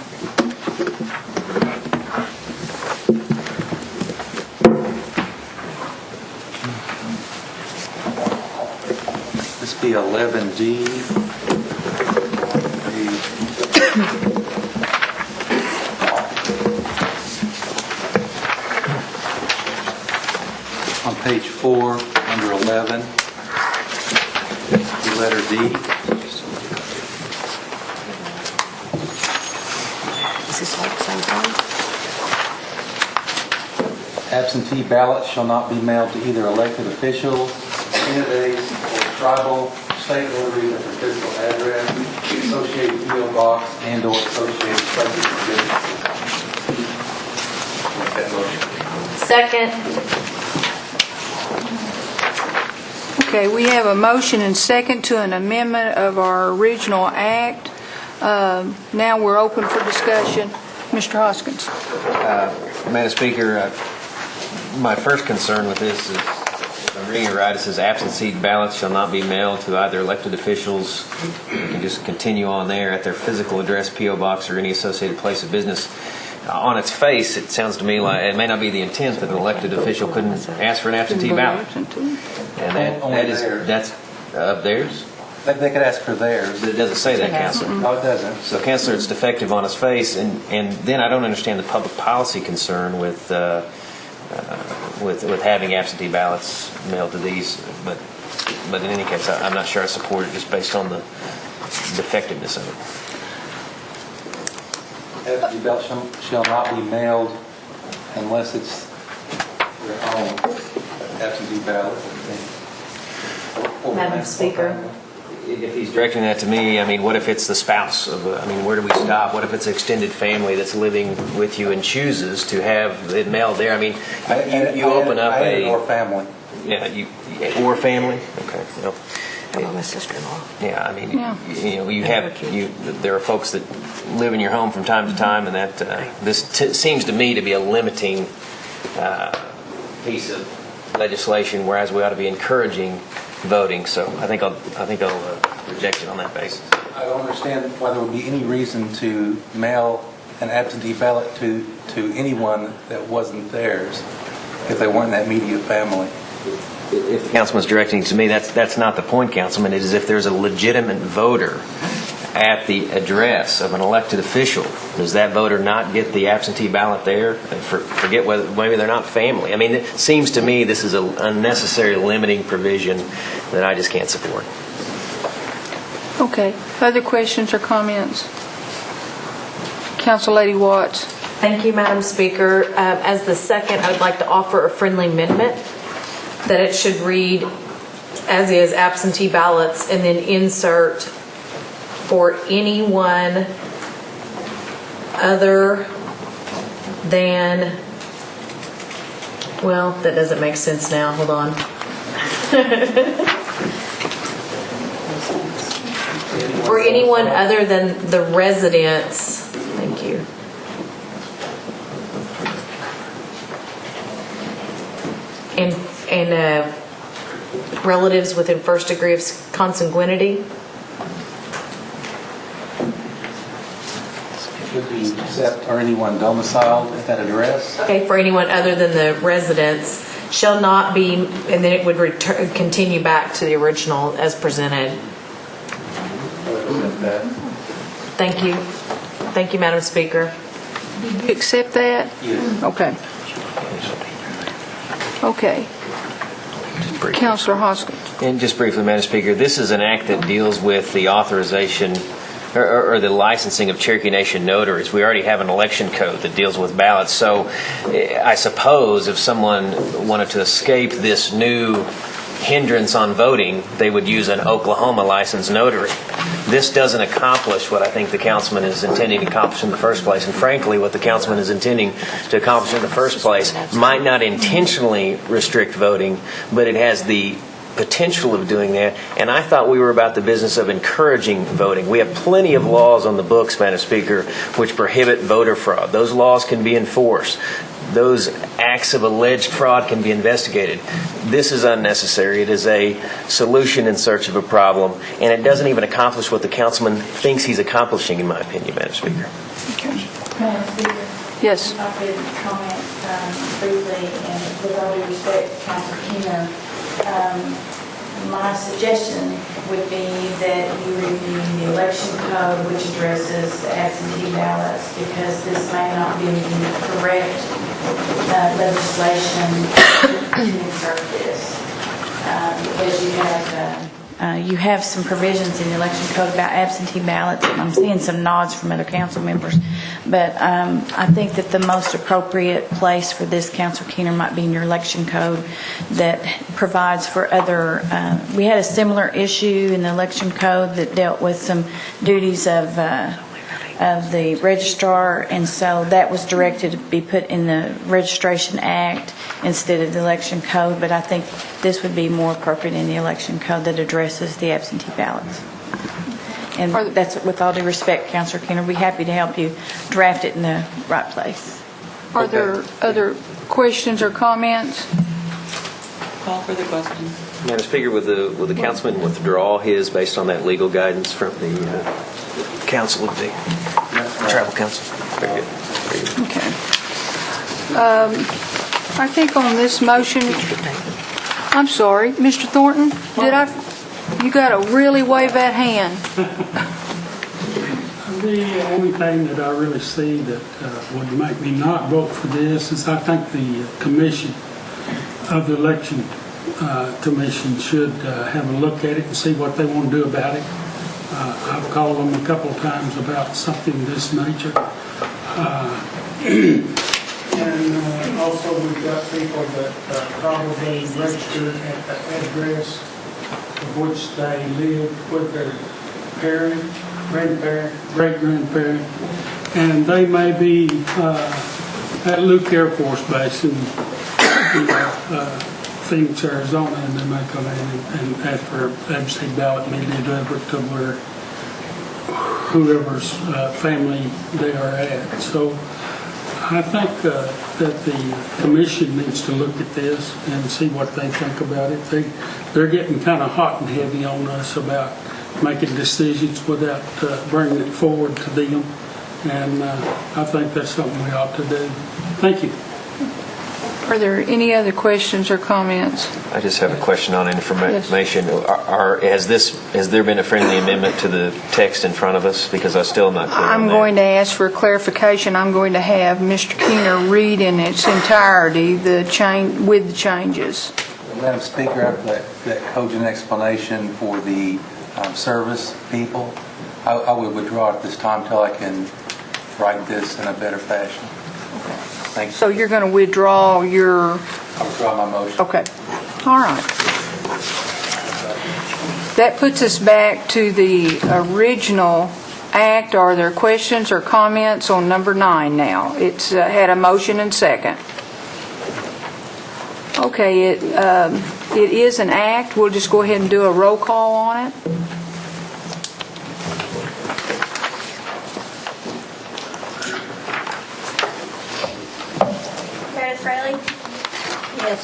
This be 11D. On page 4, under 11, the letter D. Is this all the same thing? Absentee ballots shall not be mailed to either elected officials, candidates, or tribal, state notaries at their physical address, the associated PO box, and/or associated places of business. Make that motion. Second. Okay, we have a motion and second to an amendment of our original act. Now we're open for discussion. Mr. Hoskins. Madam Speaker, my first concern with this is, if I'm reading it right, it says absentee ballots shall not be mailed to either elected officials, you can just continue on there, at their physical address, P.O. box, or any associated place of business. On its face, it sounds to me like it may not be the intent that an elected official couldn't ask for an absentee ballot. And that's of theirs? They could ask for theirs. But it doesn't say that, Councilor. No, it doesn't. So, Councilor, it's defective on its face, and then I don't understand the public policy concern with having absentee ballots mailed to these. But in any case, I'm not sure I support it just based on the defectiveness of it. Absentee ballots shall not be mailed unless it's their own absentee ballot. Madam Speaker. If he's directing that to me, I mean, what if it's the spouse of, where do we stop? What if it's extended family that's living with you and chooses to have it mailed there? I mean, you open up or family. Yeah, or family? Okay. Well, My sister-in-law. yeah, I mean, there are folks that live in your home from time to time, and that this seems to me to be a limiting piece of legislation, whereas we ought to be encouraging voting. So I think I'll reject it on that basis. I don't understand why there would be any reason to mail an absentee ballot to anyone that wasn't theirs if they weren't in that immediate family. If the councilman's directing to me, that's not the point, Councilman. It is if there's a legitimate voter at the address of an elected official, does that voter not get the absentee ballot there? Forget whether maybe they're not family. I mean, it seems to me this is an unnecessary limiting provision that I just can't support. Okay. Other questions or comments? Council Lady Watts. Thank you, Madam Speaker. As the second, I would like to offer a friendly amendment that it should read as is absentee ballots and then insert for anyone other than, well, that doesn't make sense now. Hold on. For anyone other than the residents, thank you. And relatives within first degree of consanguinity. Should be except or anyone domiciled at that address. Okay, for anyone other than the residents shall not be, and then it would continue back to the original as presented. Thank you. Thank you, Madam Speaker. Do you accept that? Yes. Okay. Okay. Councilor Hoskins. And just briefly, Madam Speaker, this is an act that deals with the authorization or the licensing of Cherokee Nation notaries. We already have an election code that deals with ballots. So I suppose if someone wanted to escape this new hindrance on voting, they would use an Oklahoma licensed notary. This doesn't accomplish what I think the councilman is intending to accomplish in the first place. And frankly, what the councilman is intending to accomplish in the first place might not intentionally restrict voting, but it has the potential of doing that. And I thought we were about the business of encouraging voting. We have plenty of laws on the books, Madam Speaker, which prohibit voter fraud. Those laws can be enforced. Those acts of alleged fraud can be investigated. This is unnecessary. It is a solution in search of a problem, and it doesn't even accomplish what the councilman thinks he's accomplishing, in my opinion, Madam Speaker. Okay. Madam Speaker. Yes. If I could comment briefly, and with all due respect to Councilor Keener, my suggestion would be that you review the election code, which addresses the absentee ballots, because this may not be the correct legislation to insert this. Because you have some provisions in the election code about absentee ballots, and I'm seeing some nods from other council members. But I think that the most appropriate place for this, Councilor Keener, might be in your election code that provides for other. We had a similar issue in the election code that dealt with some duties of the registrar, and so that was directed to be put in the Registration Act instead of the election code. But I think this would be more appropriate in the election code that addresses the absentee ballots. And that's, with all due respect, Councilor Keener, we'd be happy to help you draft it in the right place. Are there other questions or comments? Call for the question. Madam Speaker, would the councilman withdraw his based on that legal guidance from the council of the tribal council? Very good. Very good. Okay. I think on this motion, I'm sorry, Mr. Thornton, you got to really wave that hand. The only thing that I really see that would make me not vote for this is I think the commission of the election commission should have a look at it and see what they want to do about it. I've called them a couple of times about something of this nature. And also we've got people that probably registered at the address of which they live with their parent, grandparent, great-grandparent, and they may be at Luke Air Force Base in Phoenix, Arizona, and they may come in and ask for an absentee ballot and be delivered to where whoever's family they are at. So I think that the commission needs to look at this and see what they think about it. They're getting kind of hot and heavy on us about making decisions without bringing it forward to them. And I think that's something we ought to do. Thank you. Are there any other questions or comments? I just have a question on information. Has there been a friendly amendment to the text in front of us? Because I still am not clear on I'm that. going to ask for clarification. I'm going to have Mr. Keener read in its entirety the change with the changes. Madam Speaker, after that cogent explanation for the service people, I would withdraw at this time until I can write this in a better fashion. Thank you. So you're going to withdraw your... I'll withdraw my motion. Okay. All right. That puts us back to the original act. Are there questions or comments on number 9 now? It's had a motion and second. Okay, it is an act. We'll just go ahead and do a roll call on it. Meredith Fraley? Yes.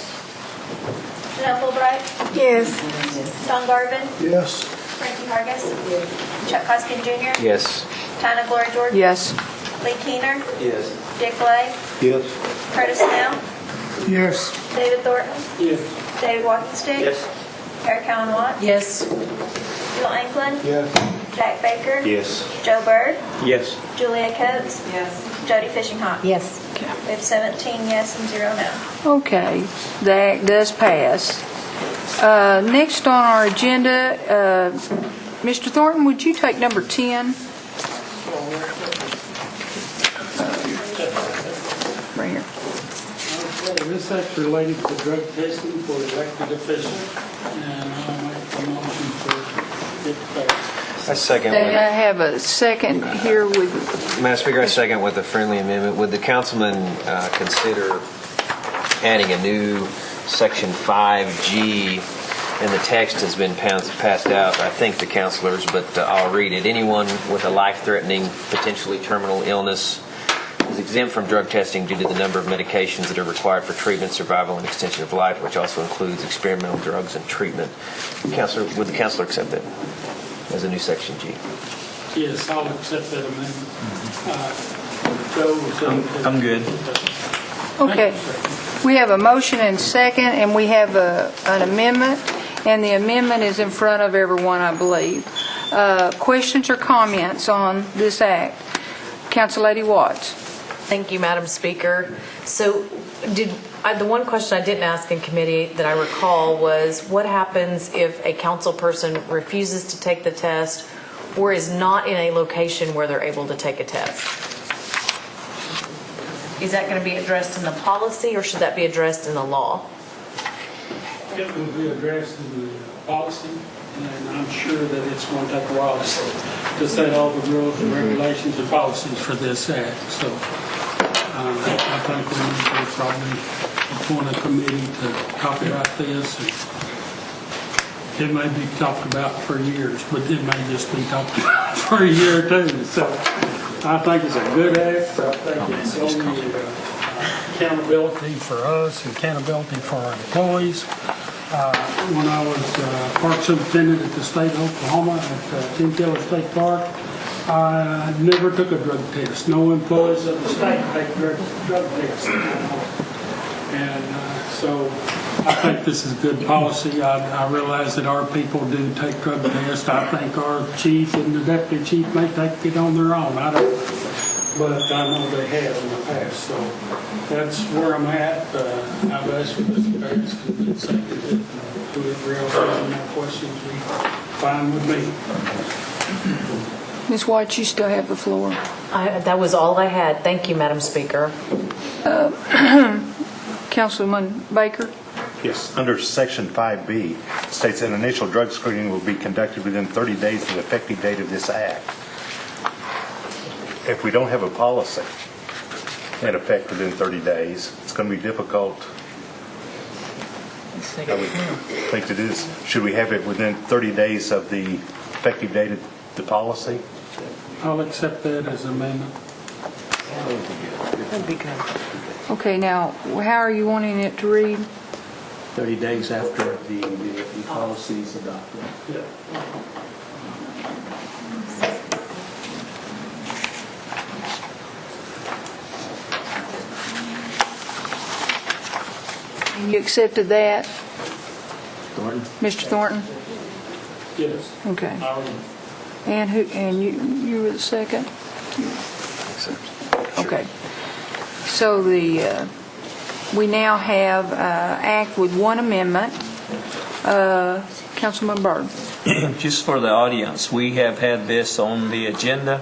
Janelle Fulbright? Yes. Tom Garvin? Yes. Frankie Hargis? Chuck Hoskin Jr.? Yes. Tina Gloria Jordan? Yes. Lee Keener? Yes. Dick Lay? Yes. Curtis Snell? Yes. David Thornton? Yes. David Walkenstick? Yes. Eric Allen Watts? Yes. Bill Anklin? Yes. Jack Baker? Yes. Joe Byrd? Yes. Julia Coates? Yes. Jody Fishing Hawk? Yes. We have 17 yes and 0 no. Okay, the act does pass. Next on our agenda, Mr. Thornton, would you take number 10? Right here. Okay, this act's related to drug testing for elected officials, and I'll make the motion for it to pass. I second. I have a second here with... Madam Speaker, I second with a friendly amendment. Would the councilman consider adding a new section 5G? And the text has been passed out, I think, to councilors, but I'll read it. Anyone with a life-threatening, potentially terminal illness is exempt from drug testing due to the number of medications that are required for treatment, survival, and extension of life, which also includes experimental drugs and treatment. Councilor, would the councilor accept that as a new section G? Yes, I'll accept that amendment. Joe, I'm good. Okay. We have a motion and second, and we have an amendment, and the amendment is in front of everyone, I believe. Questions or comments on this act? Council Lady Watts. Thank you, Madam Speaker. So the one question I didn't ask in committee that I recall was, what happens if a council person refuses to take the test or is not in a location where they're able to take a test? Is that going to be addressed in the policy, or should that be addressed in the law? It will be addressed in the policy, and I'm sure that it's going to take a while to set all the rules and regulations and policies for this act. So I think we need to probably appoint a committee to talk about this. It may be talked about for years, but it may just be talked about for a year or two. So I think it's a good act. I think it's only accountability for us, accountability for our employees. When I was park superintendent at the state of Oklahoma at Tim Keller State Park, I never took a drug test. No employees of the state take drug tests. And so I think this is good policy. I realize that our people do take drug tests. I think our chief and the deputy chief may take it on their own. I don't, but I know they have in the past. So that's where I'm at. I've asked for Mr. Bates to second it. Whoever else has any more questions, be fine with me. Ms. White, you still have the floor. That was all I had. Thank you, Madam Speaker. Councilman Baker? Yes, under Section 5B, it states an initial drug screening will be conducted within 30 days of the effective date of this act. If we don't have a policy in effect within 30 days, it's going to be difficult. I would think to do this. Should we have it within 30 days of the effective date of the policy? I'll accept that as an amendment. That'd be good. Okay, now, how are you wanting it to read? 30 days after the policy is adopted. And you accepted that, Thornton? Mr. Thornton? Yes. Okay. And you were the second? Okay. So we now have act with one amendment. Councilman Byrd. Just for the audience, we have had this on the agenda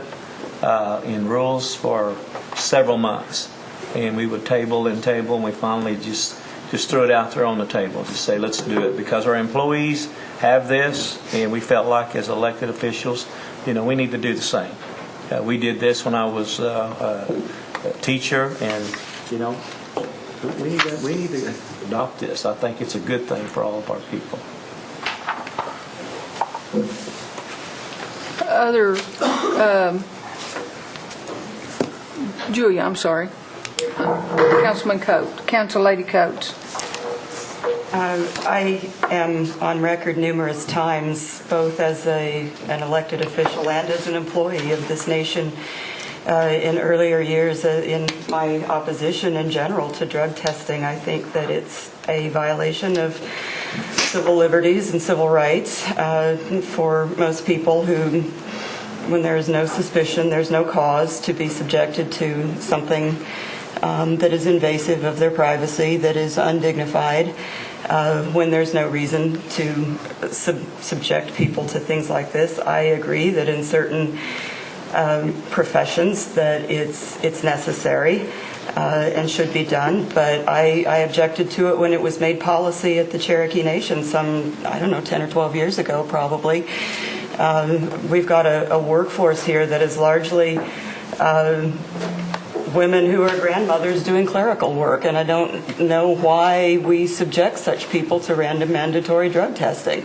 in rules for several months. And we would table and table, and we finally just threw it out there on the table to say, let's do it. Because our employees have this, and we felt like as elected officials, we need to do the same. We did this when I was a teacher, and, we need to adopt this. I think it's a good thing for all of our people. Other, Julia, I'm sorry. Councilman Coates, Council Lady Coates. I am on record numerous times, both as an elected official and as an employee of this nation, in earlier years in my opposition in general to drug testing. I think that it's a violation of civil liberties and civil rights for most people who, when there is no suspicion, there's no cause to be subjected to something that is invasive of their privacy, that is undignified, when there's no reason to subject people to things like this. I agree that in certain professions that it's necessary and should be done, but I objected to it when it was made policy at the Cherokee Nation some, 10 or 12 years ago probably. We've got a workforce here that is largely women who are grandmothers doing clerical work, and I don't know why we subject such people to random mandatory drug testing.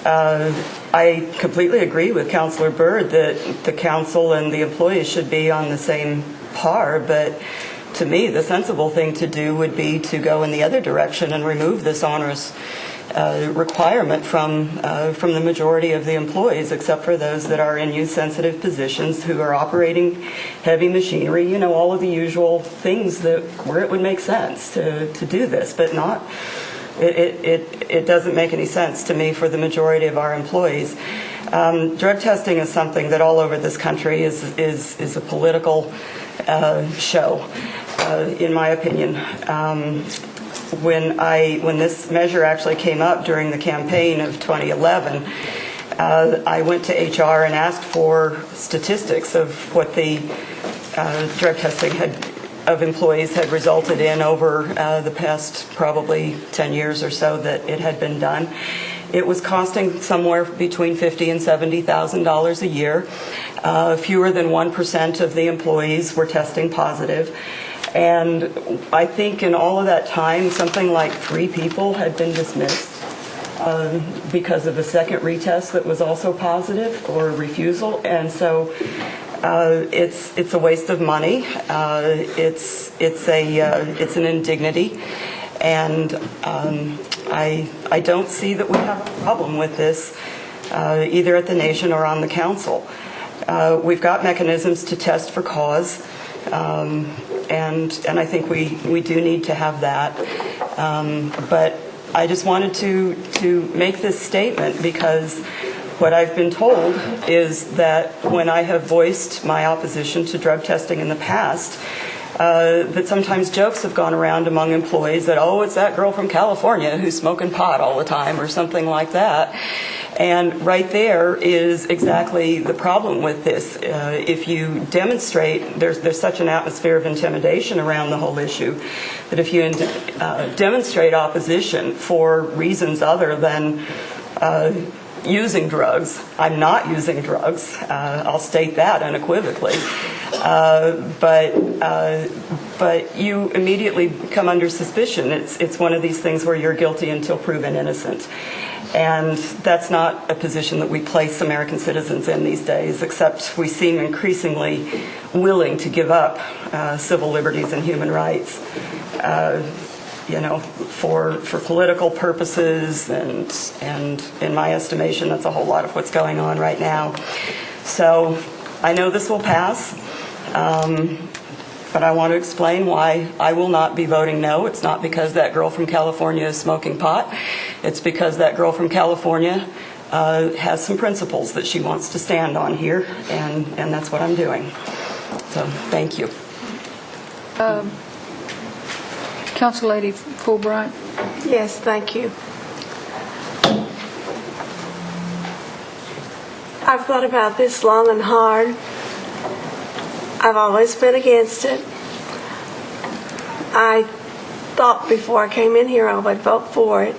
I completely agree with Councilor Byrd that the council and the employees should be on the same par, but to me, the sensible thing to do would be to go in the other direction and remove this onerous requirement from the majority of the employees, except for those that are in youth-sensitive positions who are operating heavy machinery, all of the usual things where it would make sense to do this, but not. It doesn't make any sense to me for the majority of our employees. Drug testing is something that all over this country is a political show, in my opinion. When this measure actually came up during the campaign of 2011, I went to HR and asked for statistics of what the drug testing of employees had resulted in over the past probably 10 years or so that it had been done. It was costing somewhere between $50,000 and $70,000 a year. Fewer than 1% of the employees were testing positive. And I think in all of that time, something like 3 people had been dismissed because of a second retest that was also positive or refusal. And so it's a waste of money. It's an indignity. And I don't see that we have a problem with this, either at the nation or on the council. We've got mechanisms to test for cause. And I think we do need to have that. But I just wanted to make this statement because what I've been told is that when I have voiced my opposition to drug testing in the past, that sometimes jokes have gone around among employees that, oh, it's that girl from California who's smoking pot all the time or something like that. And right there is exactly the problem with this. If you demonstrate, there's such an atmosphere of intimidation around the whole issue, that if you demonstrate opposition for reasons other than using drugs, I'm not using drugs, I'll state that unequivocally, but you immediately come under suspicion. It's one of these things where you're guilty until proven innocent. And that's not a position that we place American citizens in these days, except we seem increasingly willing to give up civil liberties and human rights, for political purposes. And in my estimation, that's a whole lot of what's going on right now. So I know this will pass. But I want to explain why I will not be voting no. It's not because that girl from California is smoking pot. It's because that girl from California has some principles that she wants to stand on here, and that's what I'm doing. So, thank you. Council Lady Fulbright. Yes, thank you. I've thought about this long and hard. I've always been against it. I thought before I came in here I would vote for it.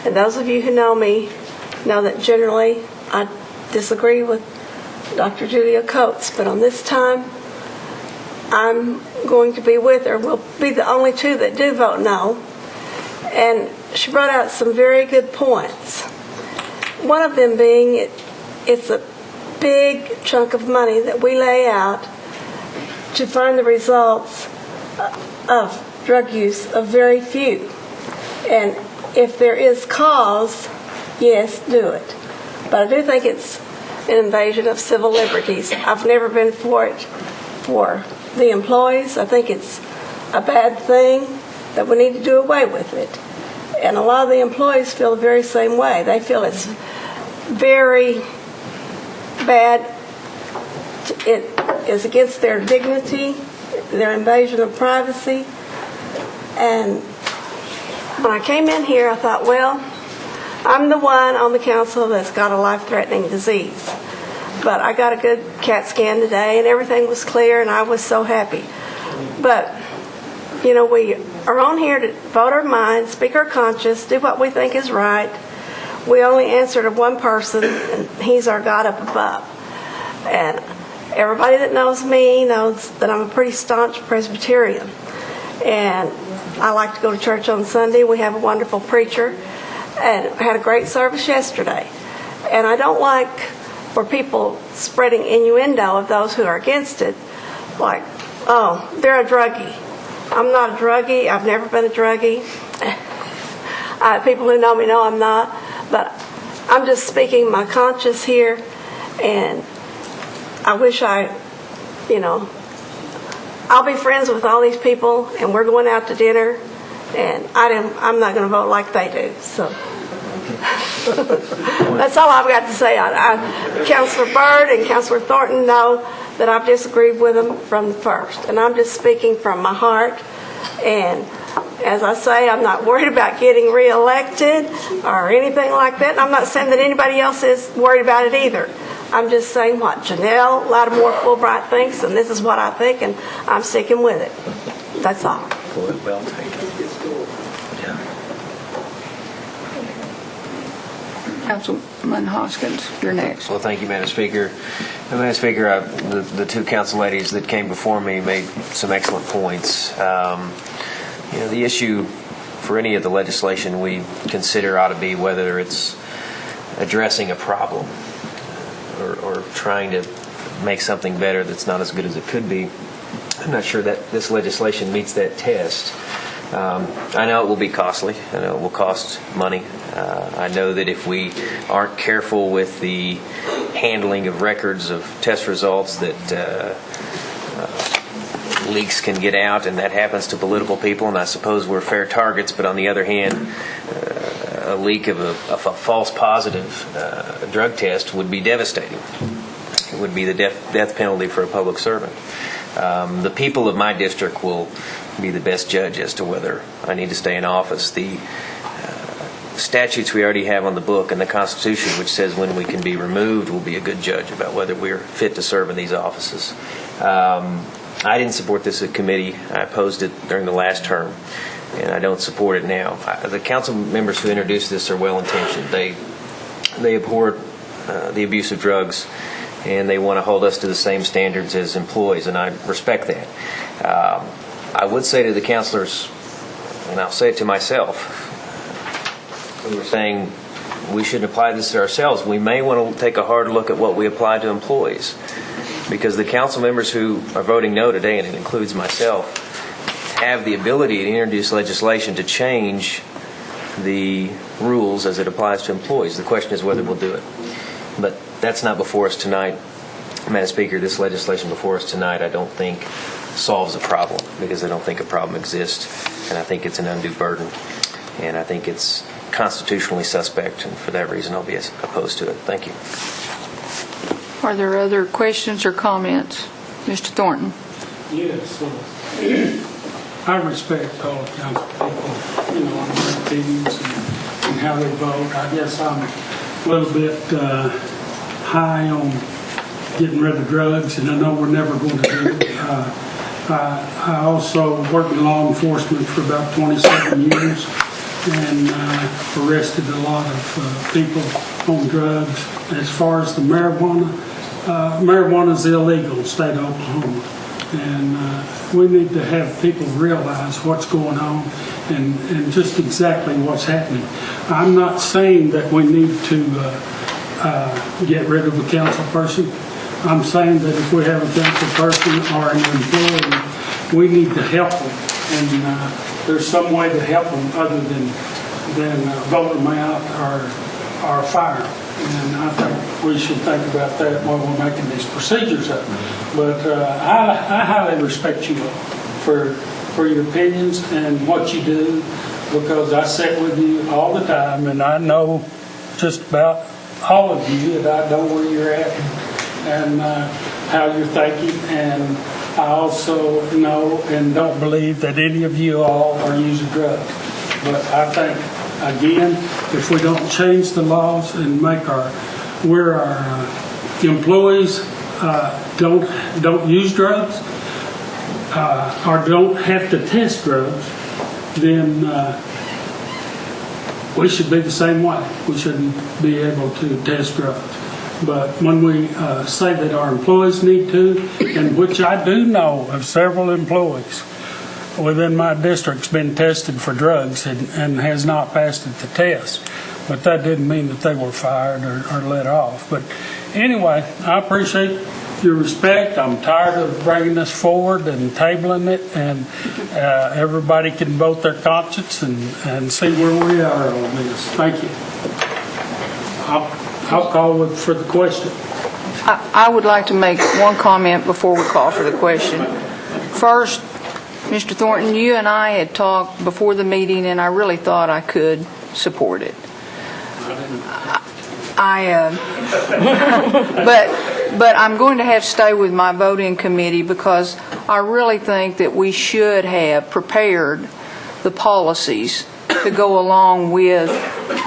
And those of you who know me know that generally I disagree with Dr. Julia Coates, but on this time I'm going to be with her. We'll be the only two that do vote no. And she brought out some very good points. One of them being it's a big chunk of money that we lay out to find the results of drug use of very few. And if there is cause, yes, do it. But I do think it's an invasion of civil liberties. I've never been for it for the employees. I think it's a bad thing that we need to do away with it. And a lot of the employees feel the very same way. They feel it's very bad. It is against their dignity, their invasion of privacy. And when I came in here, I thought, well, I'm the one on the council that's got a life-threatening disease. But I got a good CAT scan today, and everything was clear, and I was so happy. But, you know, we are on here to vote our mind, speak our conscience, do what we think is right. We only answer to one person, and he's our God up above. And everybody that knows me knows that I'm a pretty staunch Presbyterian. And I like to go to church on Sunday. We have a wonderful preacher, and I had a great service yesterday. And I don't like for people spreading innuendo of those who are against it, like, oh, they're a druggie. I'm not a druggie. I've never been a druggie. People who know me know I'm not. But I'm just speaking my conscience here, and I wish I'll be friends with all these people, and we're going out to dinner, and I'm not going to vote like they do. So that's all I've got to say. Councilor Byrd and Councilor Thornton know that I've disagreed with them from the first, and I'm just speaking from my heart. And as I say, I'm not worried about getting reelected or anything like that. And I'm not saying that anybody else is worried about it either. I'm just saying what Janelle Lattimore Fulbright thinks, and this is what I think, and I'm sticking with it. That's all. Well taken. Councilman Hoskins, you're next. Well, thank you, Madam Speaker. Madam Speaker, the two council ladies that came before me made some excellent points. The issue for any of the legislation we consider ought to be whether it's addressing a problem or trying to make something better that's not as good as it could be. I'm not sure that this legislation meets that test. I know it will be costly. I know it will cost money. I know that if we aren't careful with the handling of records of test results that leaks can get out, and that happens to political people, and I suppose we're fair targets, but on the other hand, a leak of a false positive drug test would be devastating. It would be the death penalty for a public servant. The people of my district will be the best judge as to whether I need to stay in office. The statutes we already have on the book and the Constitution, which says when we can be removed, will be a good judge about whether we're fit to serve in these offices. I didn't support this at committee. I opposed it during the last term, and I don't support it now. The council members who introduced this are well-intentioned. They abhor the abuse of drugs, and they want to hold us to the same standards as employees, and I respect that. I would say to the councilors, and I'll say it to myself, who are saying we shouldn't apply this to ourselves, we may want to take a hard look at what we apply to employees. Because the council members who are voting no today, and it includes myself, have the ability to introduce legislation to change the rules as it applies to employees. The question is whether we'll do it. But that's not before us tonight. Madam Speaker, this legislation before us tonight, I don't think solves a problem, because they don't think a problem exists, and I think it's an undue burden, and I think it's constitutionally suspect, and for that reason I'll be opposed to it. Thank you. Are there other questions or comments? Mr. Thornton? Yes, I respect all council people, on their opinions and how they vote. I guess I'm a little bit high on getting rid of drugs, and I know we're never going to do it. I also worked in law enforcement for about 27 years and arrested a lot of people on drugs. As far as the marijuana is illegal in the state of Oklahoma. And we need to have people realize what's going on and just exactly what's happening. I'm not saying that we need to get rid of a council person. I'm saying that if we have a council person or an employee, we need to help them. And there's some way to help them other than vote them out or fire them. And I think we should think about that while we're making these procedures up. But I highly respect you for your opinions and what you do, because I sit with you all the time, and I know just about all of you, and I know where you're at and how you're thinking. And I also know and don't believe that any of you all are using drugs. But I think, again, if we don't change the laws and make our employees don't use drugs or don't have to test drugs, then we should be the same way. We shouldn't be able to test drugs. But when we say that our employees need to, and which I do know of several employees within my district's been tested for drugs and has not passed the test. But that didn't mean that they were fired or let off. But anyway, I appreciate your respect. I'm tired of bringing this forward and tabling it, and everybody can vote their conscience and see where we are on this. Thank you. I'll call for the question. I would like to make one comment before we call for the question. First, Mr. Thornton, you and I had talked before the meeting, and I really thought I could support it. But I'm going to have to stay with my voting committee, because I really think that we should have prepared the policies to go along with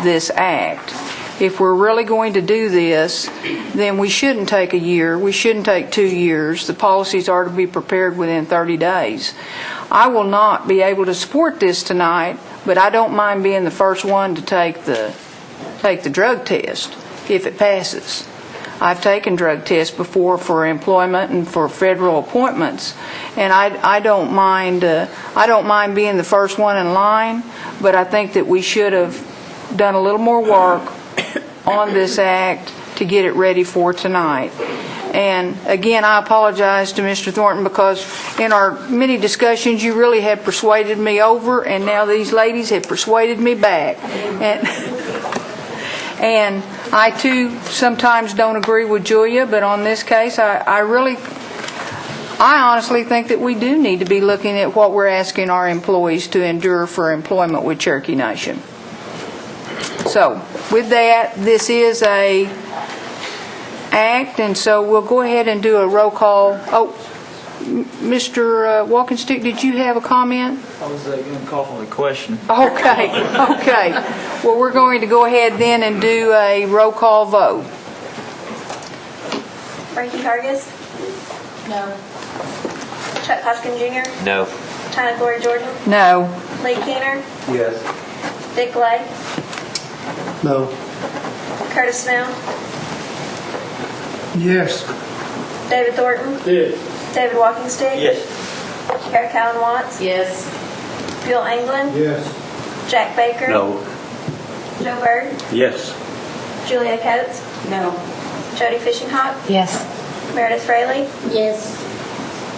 this act. If we're really going to do this, then we shouldn't take a year. We shouldn't take 2 years. The policies are to be prepared within 30 days. I will not be able to support this tonight, but I don't mind being the first one to take the drug test if it passes. I've taken drug tests before for employment and for federal appointments, and I don't mind being the first one in line, but I think that we should have done a little more work on this act to get it ready for tonight. And again, I apologize to Mr. Thornton, because in our many discussions you really have persuaded me over, and now these ladies have persuaded me back. And I too sometimes don't agree with Julia, but on this case I honestly think that we do need to be looking at what we're asking our employees to endure for employment with Cherokee Nation. So with that, this is a act, and so we'll go ahead and do a roll call. Oh, Mr. Walkenstick, did you have a comment? I was going to call for the question. Okay. Well, we're going to go ahead then and do a roll call vote. Frankie Hargis? No. Chuck Hoskin Jr.? No. Tina Gloria Jordan? No. Lee Keener? Yes. Dick Lay? No. Curtis Snell? Yes. David Thornton? Yes. David Walkenstick? Yes. Kara Cowan Watts? Yes. Bill England? Yes. Jack Baker? No. Joe Byrd? Yes. Julia Coates? No. Jody Fishinghawk? Yes. Meredith Fraley? Yes.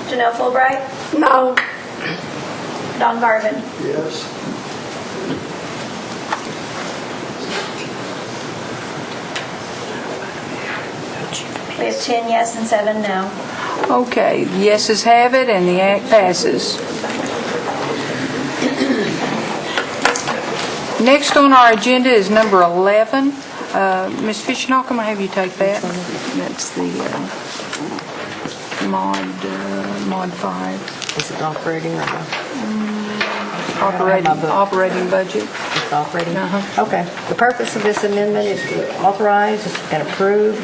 Janelle Fulbright? No. Don Garvin? Yes. We have 10 yes and 7 no. Okay, the yeses have it, and the act passes. Next on our agenda is number 11. Ms. Fishenhoek, I'm going to have you take that. That's the mod 5. Is it operating or not? Operating budget. It's operating? Okay. The purpose of this amendment is to authorize and approve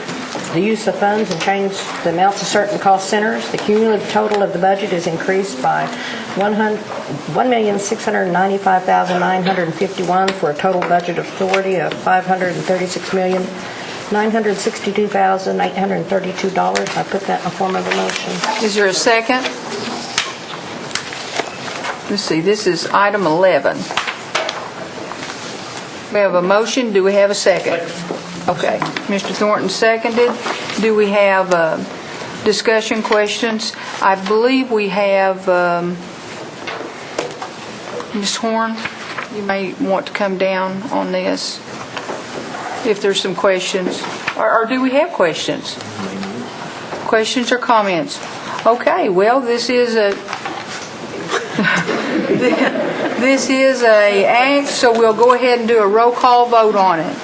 the use of funds and change the amounts of certain cost centers. The cumulative total of the budget is increased by $1,695,951 for a total budget authority of $536,962,832. I put that in the form of a motion. Is there a second? Let's see, this is item 11. We have a motion. Do we have a second? Okay. Mr. Thornton seconded. Do we have discussion, questions? I believe we have Ms. Horn. You may want to come down on this if there's some questions. Or do we have questions? Questions or comments? Okay, well, this is a act, so we'll go ahead and do a roll call vote on it.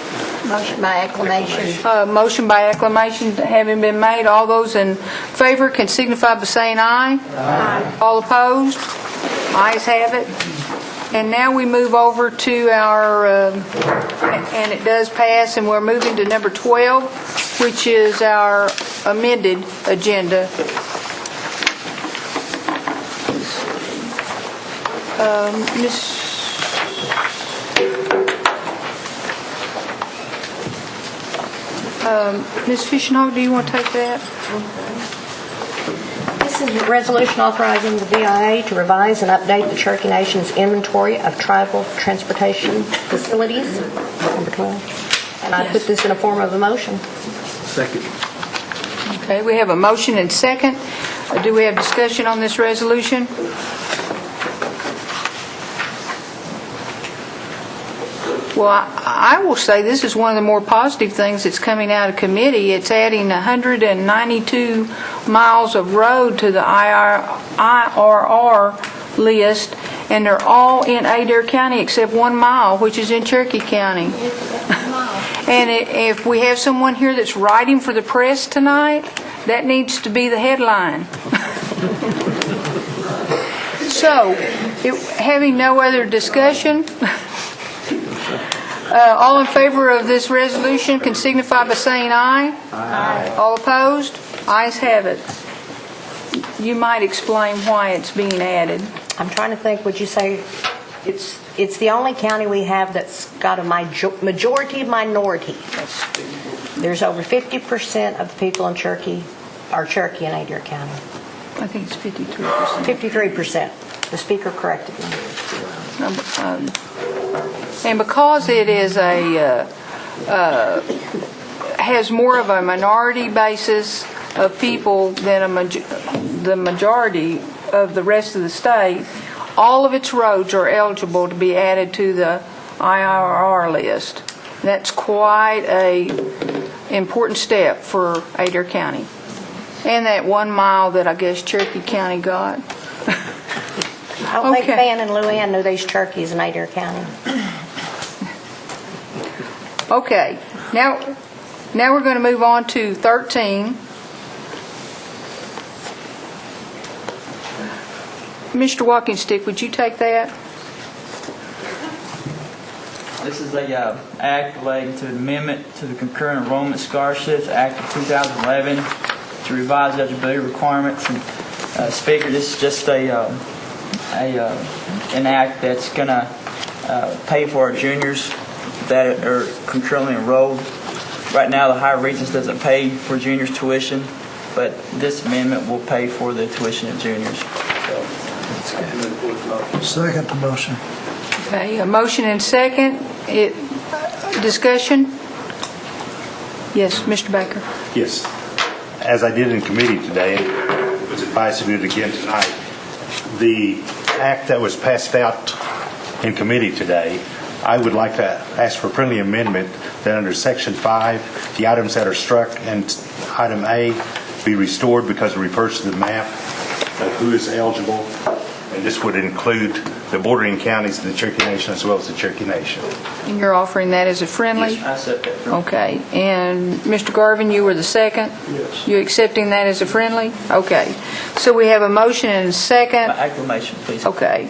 Motion by acclamation. Motion by acclamation having been made. All those in favor can signify by saying aye. Aye. All opposed? Ayes have it. And now we move over to our, and it does pass, and we're moving to number 12, which is our amended agenda. Ms. Fishenhoek, do you want to take that? This is a resolution authorizing the BIA to revise and update the Cherokee Nation's inventory of tribal transportation facilities, number 12. And I put this in a form of a motion. Second. Okay, we have a motion and second. Do we have discussion on this resolution? Well, I will say this is one of the more positive things that's coming out of committee. It's adding 192 miles of road to the IRR list, and they're all in Adair County except 1 mile, which is in Cherokee County. And if we have someone here that's writing for the press tonight, that needs to be the headline. So, having no other discussion, all in favor of this resolution can signify by saying aye. Aye. All opposed? Ayes have it. You might explain why it's being added. I'm trying to think, would you say it's the only county we have that's got a majority minority. There's over 50% of the people in Cherokee are Cherokee in Adair County. I think it's 53%. 53%. The speaker corrected me. And because it is has more of a minority basis of people than the majority of the rest of the state, all of its roads are eligible to be added to the IRR list. That's quite a important step for Adair County. And that 1 mile that I guess Cherokee County got. I don't think Van and Luann knew these Cherokees in Adair County. Okay, now we're going to move on to 13. Mr. Walkingstick, would you take that? This is a act relating to an amendment to the Concurrent Enrollment Scholarships Act of 2011 to revise eligibility requirements. And Speaker, this is just an act that's going to pay for our juniors that are concurrently enrolled. Right now, the Higher Regents doesn't pay for juniors' tuition, but this amendment will pay for the tuition of juniors. Second the motion. Okay, a motion and second. Discussion? Yes, Mr. Baker. Yes. As I did in committee today, it was advised to do it again tonight. The act that was passed out in committee today, I would like to ask for a friendly amendment that under Section 5, the items that are struck in Item A be restored because it refers to the map of who is eligible. And this would include the bordering counties of the Cherokee Nation as well as the Cherokee Nation. And you're offering that as a friendly? I said that. Okay. And Mr. Garvin, you were the second? Yes. You accepting that as a friendly? Okay. So we have a motion and a second. Acclamation, please. Okay.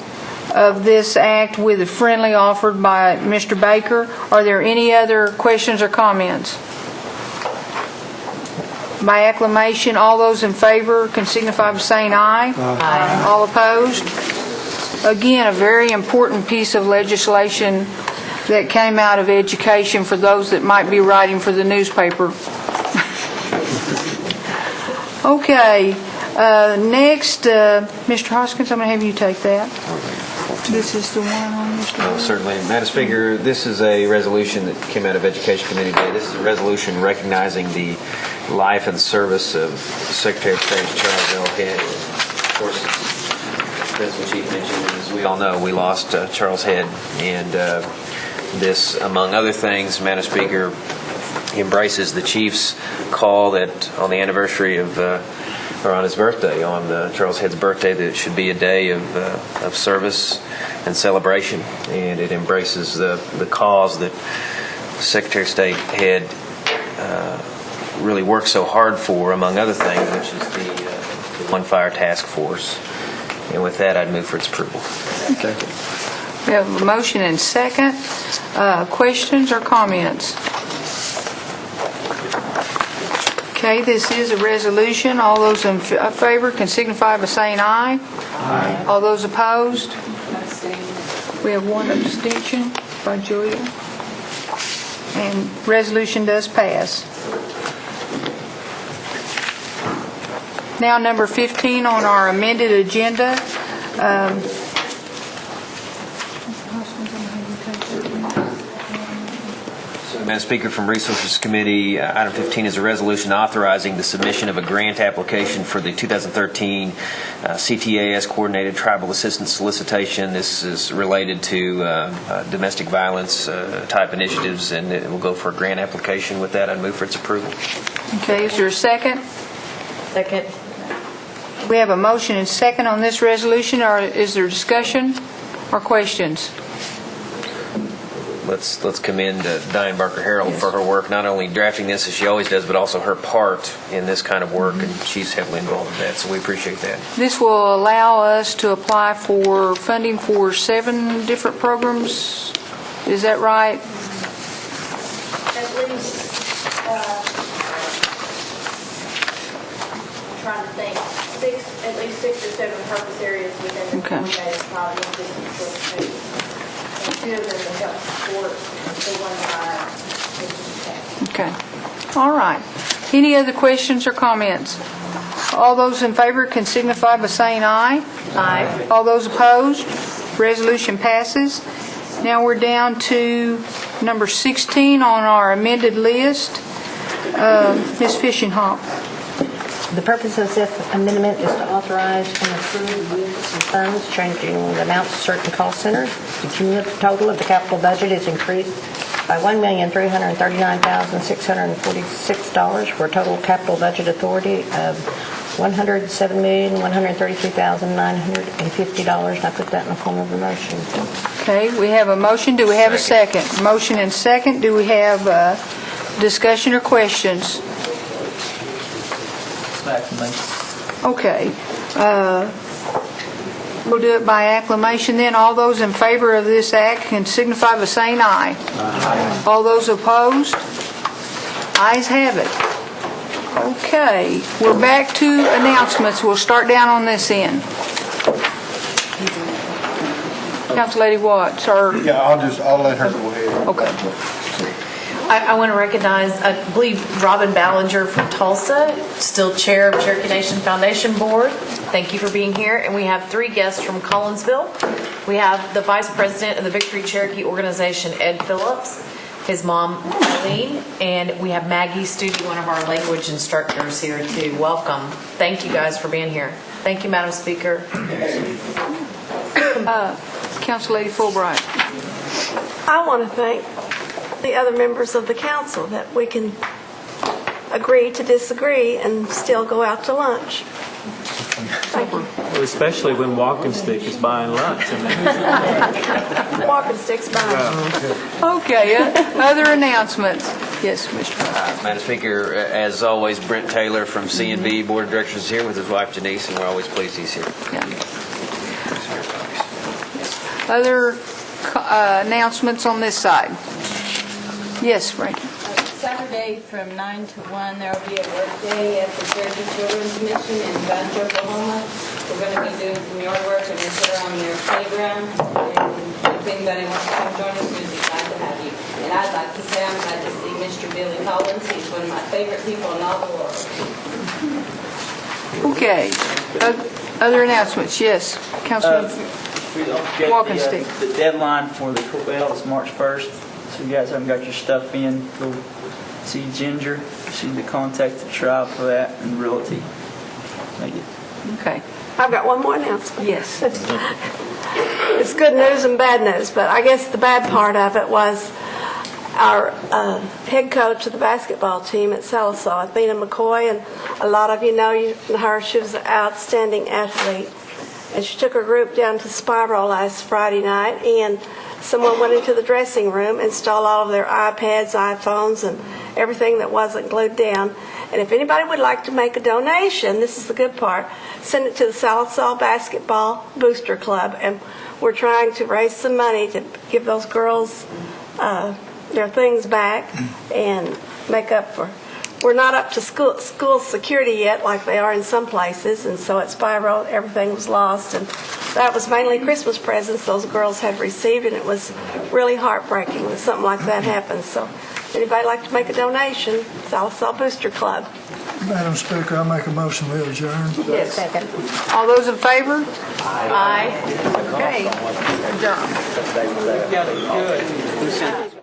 Of this act with a friendly offered by Mr. Baker. Are there any other questions or comments? By acclamation, all those in favor can signify by saying aye. Aye. All opposed? Again, a very important piece of legislation that came out of education for those that might be writing for the newspaper. Okay, next, Mr. Hoskins, I'm going to have you take that. This is the one on Mr. Oh, certainly. Madam Speaker, this is a resolution that came out of Education Committee today. This is a resolution recognizing the life and service of Secretary of State Charles L. Head. Of course, as Principal Chief mentioned, as we all know, we lost Charles Head. And this, among other things, Madam Speaker, embraces the Chief's call that on the anniversary of or on his birthday, on Charles Head's birthday, that it should be a day of service and celebration, and it embraces the cause that Secretary of State Head really worked so hard for, among other things, which is the One Fire Task Force. And with that, I'd move for its approval. Okay. We have a motion and second. Questions or comments? Okay, this is a resolution. All those in favor can signify by saying aye. Aye. All those opposed? We have one abstention by Julia. And resolution does pass. Now, number 15 on our amended agenda. Madam Speaker, from Resources Committee, item 15 is a resolution authorizing the submission of a grant application for the 2013 CTAS Coordinated Tribal Assistance Solicitation. This is related to domestic violence type initiatives, and it will go for a grant application. With that, I'd move for its approval. Okay, is there a second? Second. We have a motion and second on this resolution, or is there discussion or questions? Let's commend Diane Barker Harold for her work, not only drafting this as she always does, but also her part in this kind of work, and she's heavily involved in that, so we appreciate that. This will allow us to apply for funding for 7 different programs. Is that right? At least, I'm trying to think, at least 6 or 7 purpose areas within the coordinated tribal assistance solicitation. And 2 of them will help support the One Fire. Okay. All right. Any other questions or comments? All those in favor can signify by saying aye. Aye. All those opposed? Resolution passes. Now we're down to number 16 on our amended list. Ms. Fishinghawk. The purpose of this amendment is to authorize and approve the use of funds changing the amounts of certain cost centers. The cumulative total of the capital budget is increased by $1,339,646 for a total capital budget authority of $107,133,950. And I put that in the form of a motion. Okay, we have a motion. Do we have a second? Motion and second. Do we have discussion or questions? Okay. We'll do it by acclamation then. All those in favor of this act can signify by saying aye. Aye. All those opposed? Ayes have it. Okay. We're back to announcements. We'll start down on this end. Council Lady Watts, or... Yeah, I'll let her go ahead. Okay. I want to recognize, I believe, Robin Ballinger from Tulsa, still chair of Cherokee Nation Foundation Board. Thank you for being here. And we have 3 guests from Collinsville. We have the vice president of the Victory Cherokee Organization, Ed Phillips, his mom, Eileen, and we have Maggie Studi, one of our language instructors here too. Welcome. Thank you guys for being here. Thank you, Madam Speaker. Council Lady Fulbright. I want to thank the other members of the council that we can agree to disagree and still go out to lunch. Thank you. Well, especially when Walking Stick is buying lunch. Walking sticks by. Okay, other announcements? Yes, Mr. Madam Speaker, as always, Brent Taylor from C&B Board of Directors is here with his wife Janice, and we're always pleased he's here. Other announcements on this side? Yes, Frankie. Saturday from 9 to 1, there will be a work day at the Cherokee Children's Mission in Bunch, Oklahoma. We're going to be doing some yard work and we'll put it on their playground. And if anybody wants to come join us, we'd be glad to have you. And I'd like to say I'm glad to see Mr. Billy Collins. He's one of my favorite people in all the world. Okay. Other announcements? Yes, Councilman Walking Stick. The deadline for the Cobell is March 1st, so you guys haven't got your stuff in, go see Ginger. She need to contact the tribe for that and Realty. Thank you. Okay. I've got one more announcement. Yes. It's good news and bad news, but I guess the bad part of it was our head coach of the basketball team at Sallisaw, Athena McCoy, and a lot of you know her. She was an outstanding athlete. And she took her group down to Spiral last Friday night, and someone went into the dressing room, installed all of their iPads, iPhones, and everything that wasn't glued down. And if anybody would like to make a donation, this is the good part, send it to the Sallisaw Basketball Booster Club. And we're trying to raise some money to give those girls their things back and make up for. We're not up to school security yet like they are in some places, and so at Spiral everything was lost, and that was mainly Christmas presents those girls had received, and it was really heartbreaking when something like that happens. So anybody like to make a donation? Sallisaw Booster Club. Madam Speaker, I make a motion we adjourn. Yes. Second. All those in favor? Aye. Okay. Adjourn. Good.